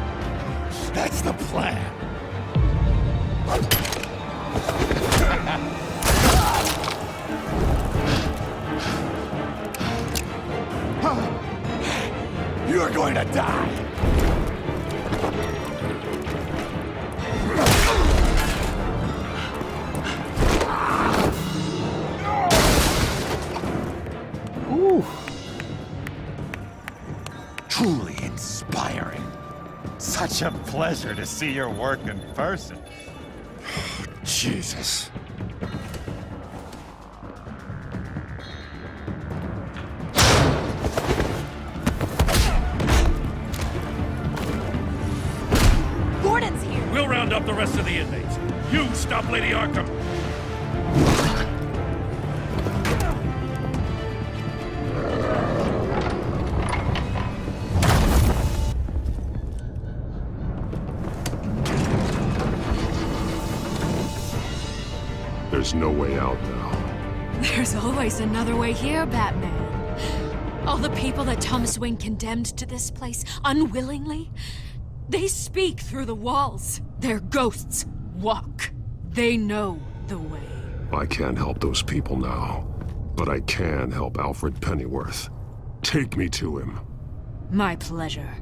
That's the plan. You're going to die. Ooh. Truly inspiring. Such a pleasure to see your work in person. Jesus. Gordon's here. We'll round up the rest of the inmates. You stop Lady Arkham. There's no way out now. There's always another way here, Batman. All the people that Thomas Wayne condemned to this place unwillingly, they speak through the walls. Their ghosts walk. They know the way. I can't help those people now, but I can help Alfred Pennyworth. Take me to him. My pleasure.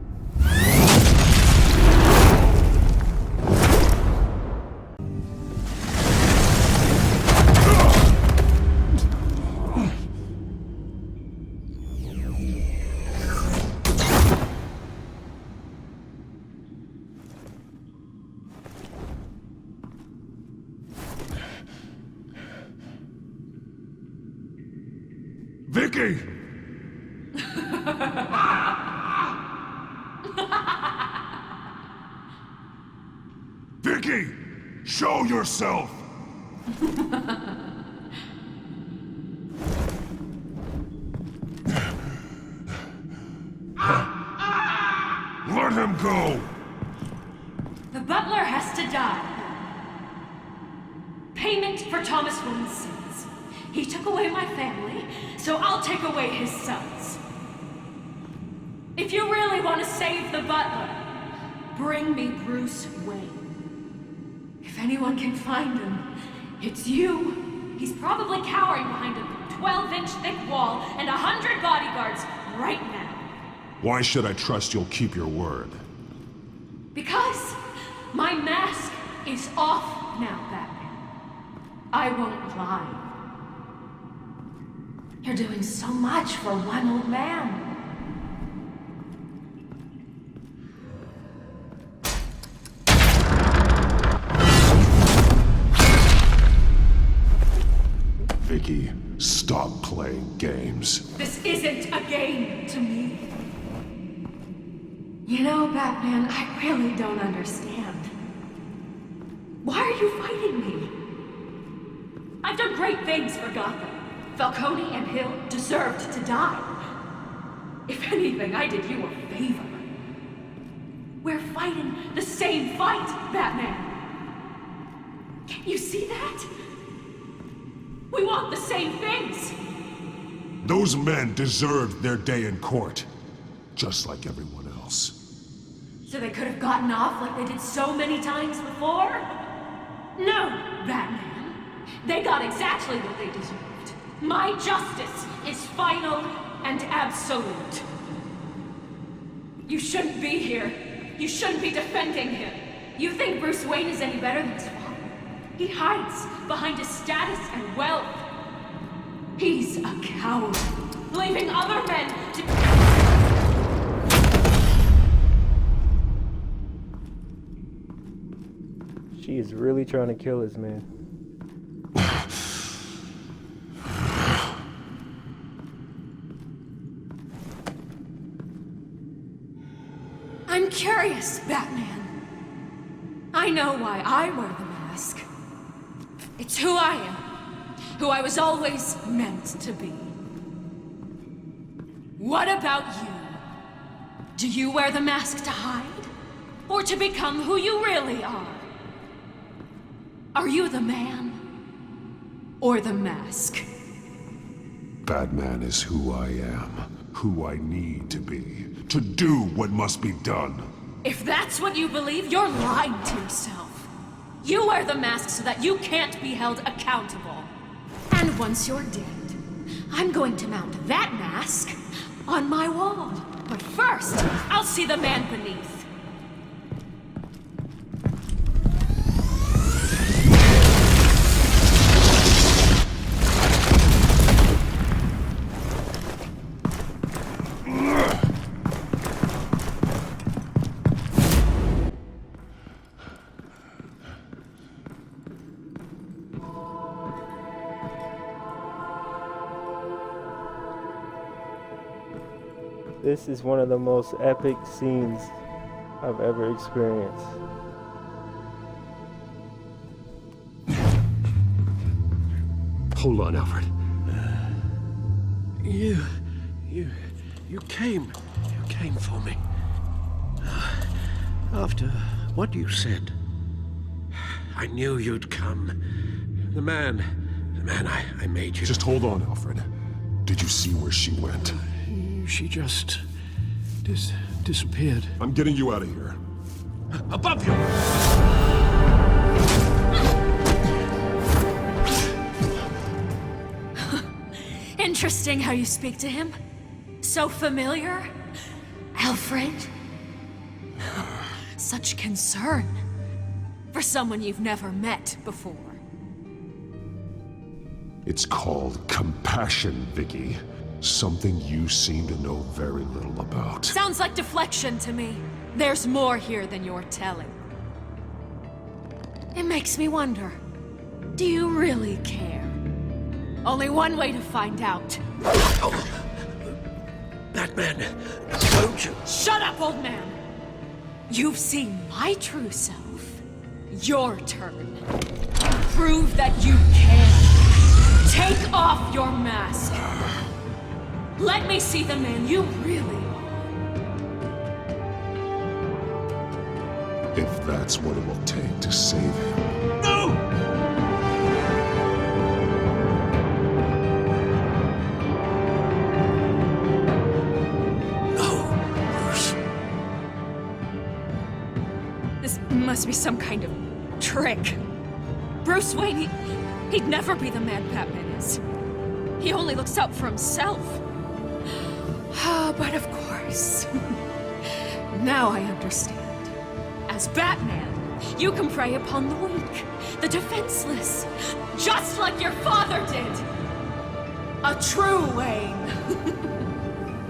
Vicky! Vicky! Show yourself! Let him go! The butler has to die. Payment for Thomas Wayne's sins. He took away my family, so I'll take away his sons. If you really want to save the butler, bring me Bruce Wayne. If anyone can find him, it's you. He's probably cowering behind a 12-inch thick wall and 100 bodyguards right now. Why should I trust you'll keep your word? Because my mask is off now, Batman. I won't lie. You're doing so much for one old man. Stop playing games. This isn't a game to me. You know, Batman, I really don't understand. Why are you fighting me? I've done great things for Gotham. Falcone and Hill deserved to die. If anything, I did you a favor. We're fighting the same fight, Batman. Can't you see that? We want the same things. Those men deserved their day in court, just like everyone else. So they could have gotten off like they did so many times before? No, Batman. They got exactly what they deserved. My justice is final and absolute. You shouldn't be here. You shouldn't be defending him. You think Bruce Wayne is any better than his father? He hides behind his status and wealth. He's a coward, leaving other men to... She is really trying to kill this man. I'm curious, Batman. I know why I wear the mask. It's who I am. Who I was always meant to be. What about you? Do you wear the mask to hide? Or to become who you really are? Are you the man? Or the mask? Batman is who I am, who I need to be, to do what must be done. If that's what you believe, you're lying to yourself. You wear the mask so that you can't be held accountable. And once you're dead, I'm going to mount that mask on my wall. But first, I'll see the man beneath. This is one of the most epic scenes I've ever experienced. Hold on, Alfred. You came for me. After what you said, I knew you'd come. The man I made you. Just hold on, Alfred. Did you see where she went? She just disappeared. I'm getting you out of here. Above you! Interesting how you speak to him. So familiar. Alfred. Such concern. For someone you've never met before. It's called compassion, Vicky. Something you seem to know very little about. Sounds like deflection to me. There's more here than you're telling. It makes me wonder, do you really care? Only one way to find out. Oh. Batman, don't you? Shut up, old man! You've seen my true self. Your turn. Prove that you can. Take off your mask. Let me see the man you really are. If that's what it will take to save him. No! No, Bruce. This must be some kind of trick. Bruce Wayne, he'd never be the man Batman is. He only looks out for himself. But of course. Now I understand. As Batman, you can prey upon the weak, the defenseless, just like your father did. A true Wayne.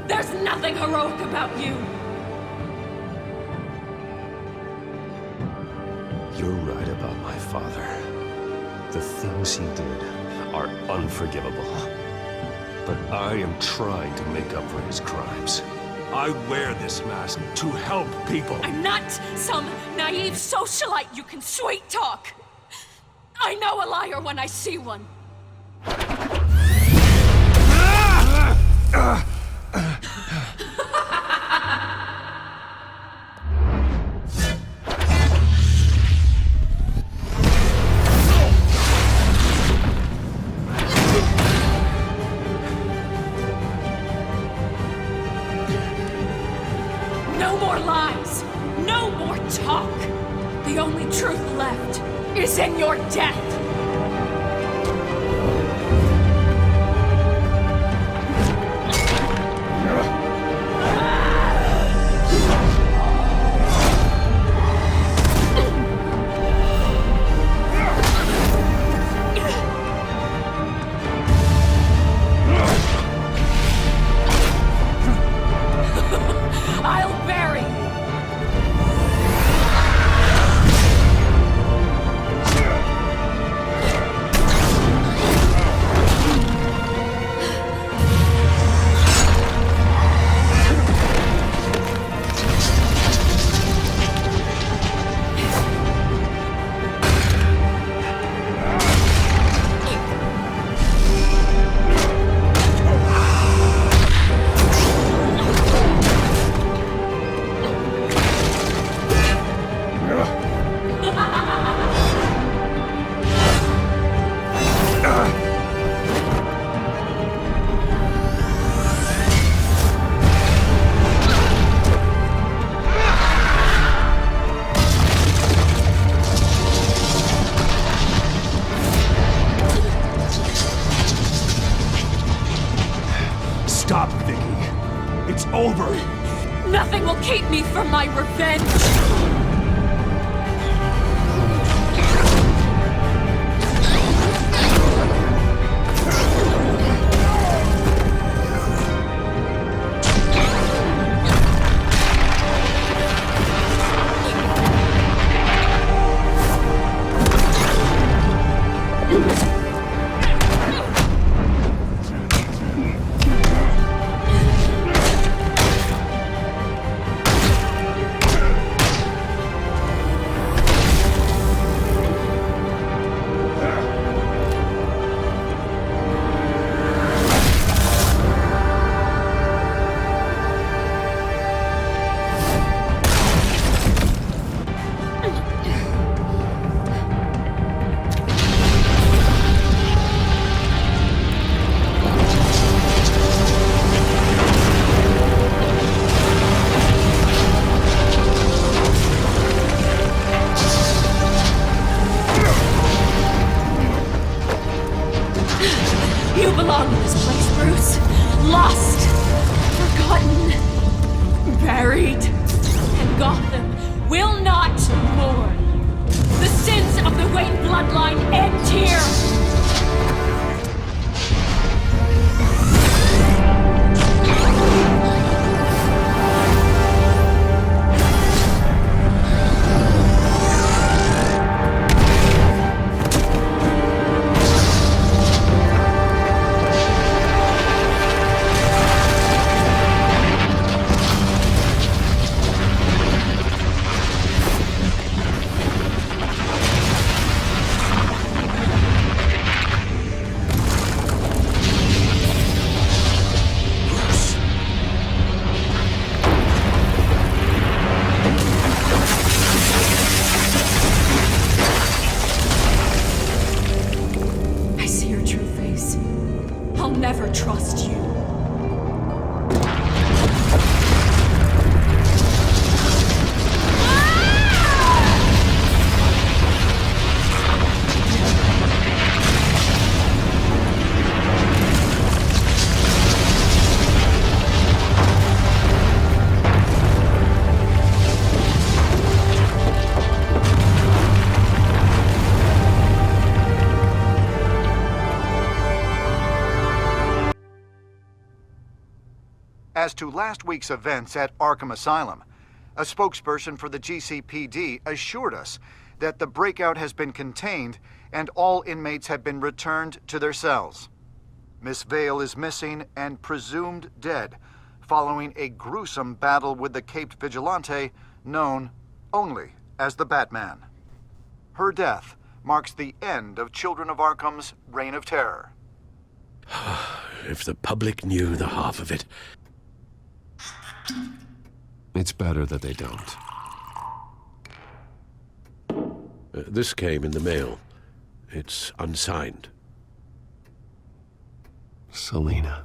There's nothing heroic about you. You're right about my father. The things he did are unforgivable. but I am trying to make up for his crimes. I wear this mask to help people. I'm not some naive socialite you can sweet talk. I know a liar when I see one. No more lies. No more talk. The only truth left is in your death. I'll bury you. Stop, Vicky. It's over. Nothing will keep me from my revenge. You belong in this place, Bruce. Lost, forgotten, buried. And Gotham will not mourn. The sins of the Wayne bloodline end here. I'll never trust you. As to last week's events at Arkham Asylum, a spokesperson for the GCPD assured us that the breakout has been contained and all inmates have been returned to their cells. Miss Vale is missing and presumed dead, following a gruesome battle with the caped vigilante known only as the Batman. Her death marks the end of Children of Arkham's reign of terror. If the public knew the half of it. It's better that they don't. This came in the mail. It's unsigned. Selina.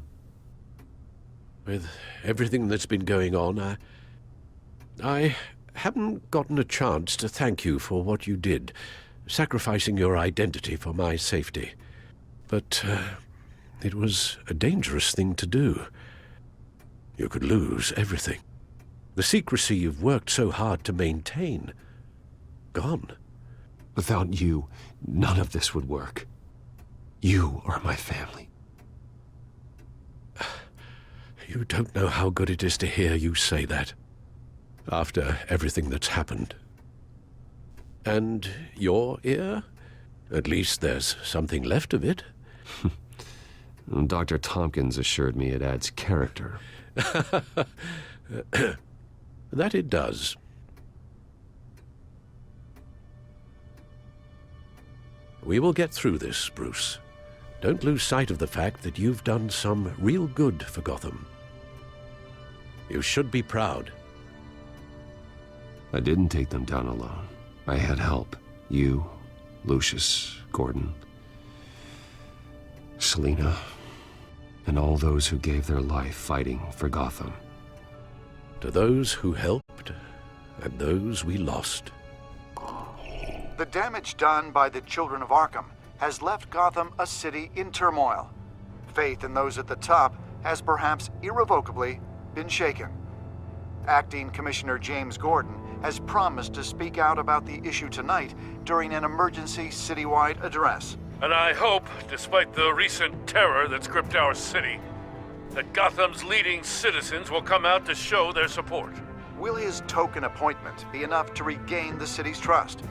With everything that's been going on, I haven't gotten a chance to thank you for what you did, sacrificing your identity for my safety. But it was a dangerous thing to do. You could lose everything. The secrecy you've worked so hard to maintain. Gone. Without you, none of this would work. You are my family. You don't know how good it is to hear you say that. After everything that's happened. And your ear? At least there's something left of it. Dr. Tompkins assured me it adds character. That it does. We will get through this, Bruce. Don't lose sight of the fact that you've done some real good for Gotham. You should be proud. I didn't take them down alone. I had help. You, Lucius, Gordon, Selina, and all those who gave their life fighting for Gotham. To those who helped, and those we lost. The damage done by the Children of Arkham has left Gotham a city in turmoil. Faith in those at the top has perhaps irrevocably been shaken. Acting Commissioner James Gordon has promised to speak out about the issue tonight during an emergency citywide address. And I hope, despite the recent terror that's gripped our city, that Gotham's leading citizens will come out to show their support. Will his token appointment be enough to regain the city's trust?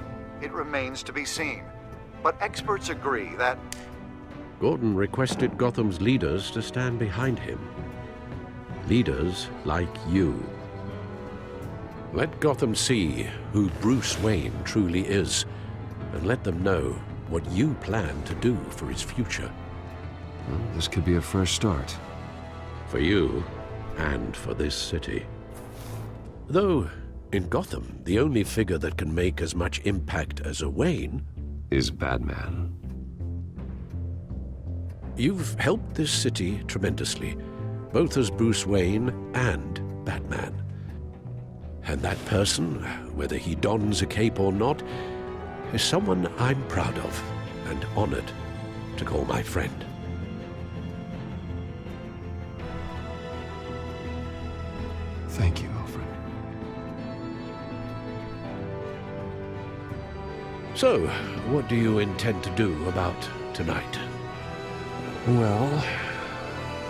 It remains to be seen. But experts agree that Gordon requested Gotham's leaders to stand behind him. Leaders like you. Let Gotham see who Bruce Wayne truly is, and let them know what you plan to do for his future. Well, this could be a fresh start. For you, and for this city. Though, in Gotham, the only figure that can make as much impact as a Wayne is Batman. You've helped this city tremendously, both as Bruce Wayne and Batman. And that person, whether he dons a cape or not, is someone I'm proud of and honored to call my friend. Thank you, Alfred. So, what do you intend to do about tonight? Well,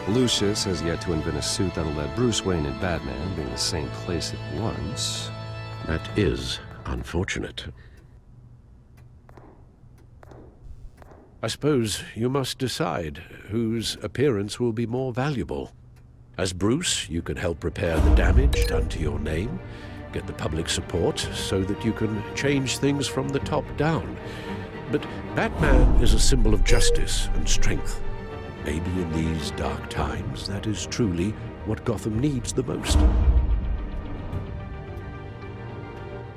Lucius has yet to invent a suit that'll let Bruce Wayne and Batman be in the same place at once. That is unfortunate. I suppose you must decide whose appearance will be more valuable. As Bruce, you can help repair the damage done to your name, get the public support so that you can change things from the top down. But Batman is a symbol of justice and strength. Maybe in these dark times, that is truly what Gotham needs the most.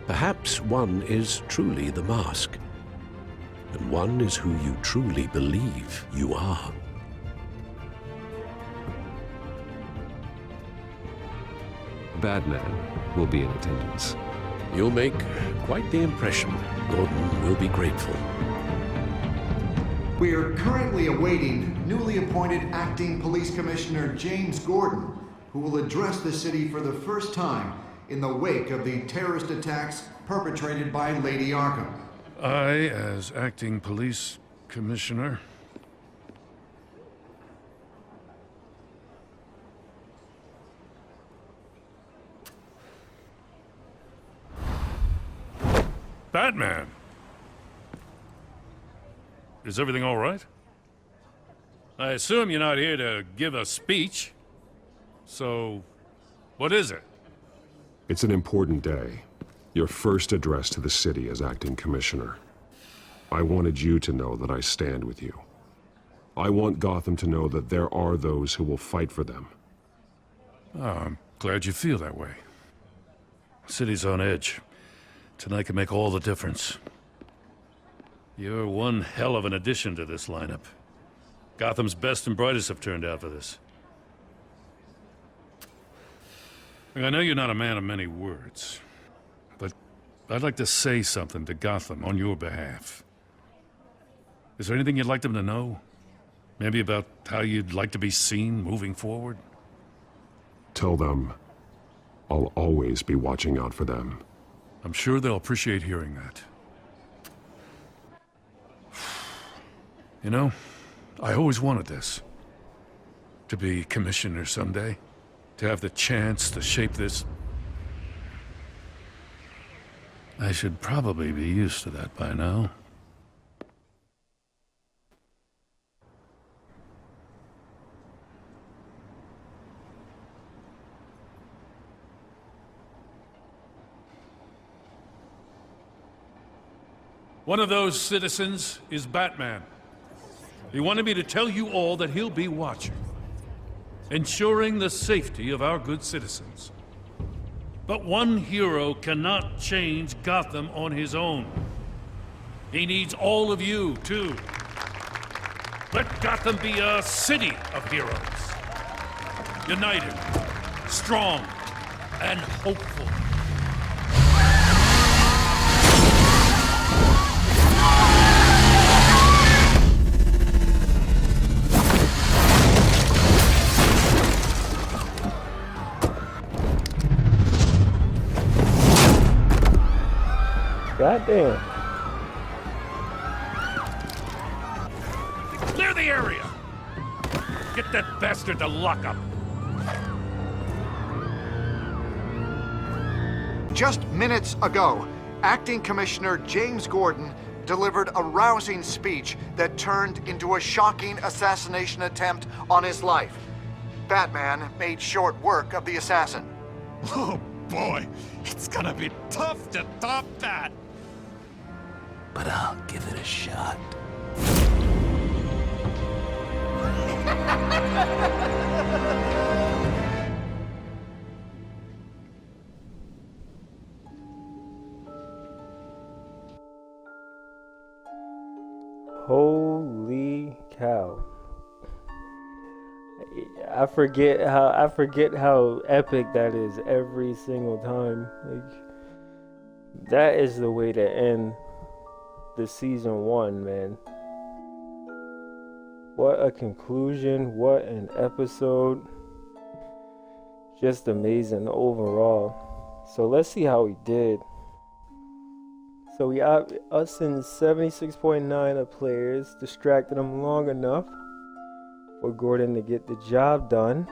Perhaps one is truly the mask, and one is who you truly believe you are. Batman will be in attendance. You'll make quite the impression. Gordon will be grateful. we are currently awaiting newly appointed Acting Police Commissioner James Gordon, who will address the city for the first time in the wake of the terrorist attacks perpetrated by Lady Arkham. I, as Acting Police Commissioner, Batman! Is everything all right? I assume you're not here to give a speech. So, what is it? It's an important day. Your first address to the city as acting commissioner. I wanted you to know that I stand with you. I want Gotham to know that there are those who will fight for them. Oh, I'm glad you feel that way. The city's on edge. Tonight can make all the difference. You're one hell of an addition to this lineup. Gotham's best and brightest have turned out for this. I know you're not a man of many words, but I'd like to say something to Gotham on your behalf. Is there anything you'd like them to know? Maybe about how you'd like to be seen moving forward? Tell them I'll always be watching out for them. I'm sure they'll appreciate hearing that. You know, I always wanted this. To be commissioner someday. To have the chance to shape this. I should probably be used to that by now. One of those citizens is Batman. He wanted me to tell you all that he'll be watching, ensuring the safety of our good citizens. But one hero cannot change Gotham on his own. He needs all of you, too. Let Gotham be a city of heroes. United, strong, and hopeful. Goddamn. Clear the area! Get that bastard to lock up! Just minutes ago, Acting Commissioner James Gordon delivered a rousing speech that turned into a shocking assassination attempt on his life. Batman made short work of the assassin. Oh boy, it's gonna be tough to top that. But I'll give it a shot. Holy cow. I forget how epic that is every single time. Like, that is the way to end the season 1, man. What a conclusion, what an episode. Just amazing overall. So let's see how we did. So we got us in 76.9 of players, distracted them long enough for Gordon to get the job done.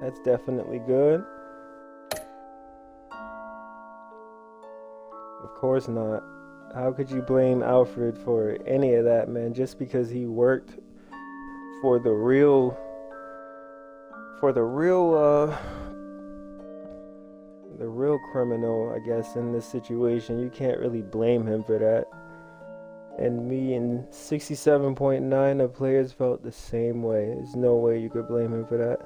That's definitely good. Of course not. How could you blame Alfred for any of that, man? Just because he worked for the real criminal, I guess, in this situation. You can't really blame him for that. And me and 67.9 of players felt the same way. There's no way you could blame him for that.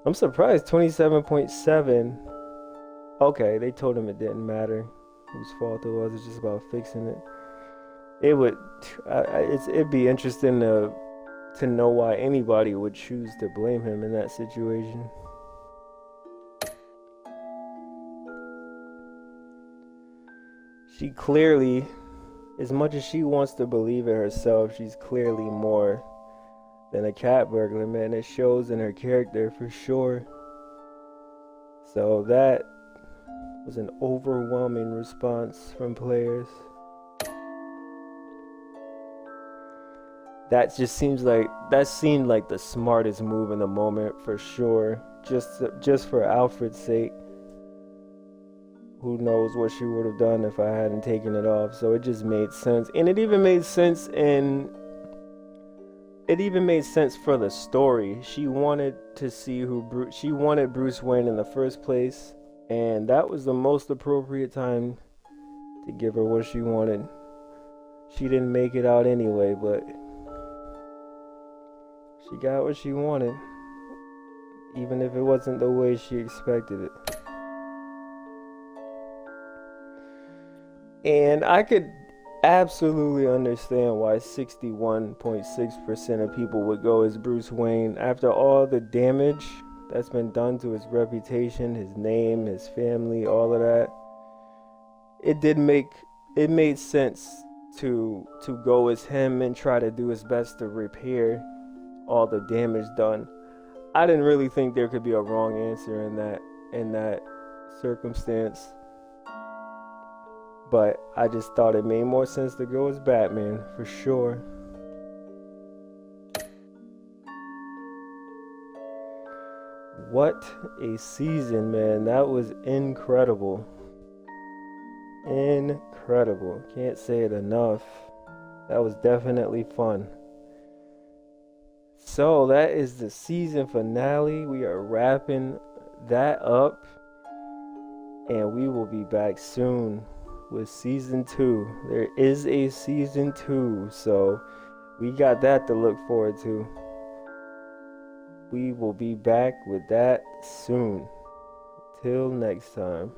I'm surprised 27.7. Okay, they told him it didn't matter whose fault it was. It's just about fixing it. It'd be interesting to know why anybody would choose to blame him in that situation. She clearly, as much as she wants to believe it herself, she's clearly more than a cat burglar, man. It shows in her character for sure. So that was an overwhelming response from players. That seemed like the smartest move in the moment for sure. Just for Alfred's sake. Who knows what she would have done if I hadn't taken it off. So it just made sense. And it even made sense in it even made sense for the story. She wanted to see she wanted Bruce Wayne in the first place, and that was the most appropriate time to give her what she wanted. She didn't make it out anyway, but she got what she wanted, even if it wasn't the way she expected it. And I could absolutely understand why 61.6% of people would go as Bruce Wayne after all the damage that's been done to his reputation, his name, his family, all of that. It made sense to go as him and try to do his best to repair all the damage done. I didn't really think there could be a wrong answer in that circumstance. But I just thought it made more sense to go as Batman, for sure. What a season, man. That was incredible. Incredible. Can't say it enough. That was definitely fun. So that is the season finale. We are wrapping that up. And we will be back soon with season 2. There is a season 2, so we got that to look forward to. We will be back with that soon. Till next time.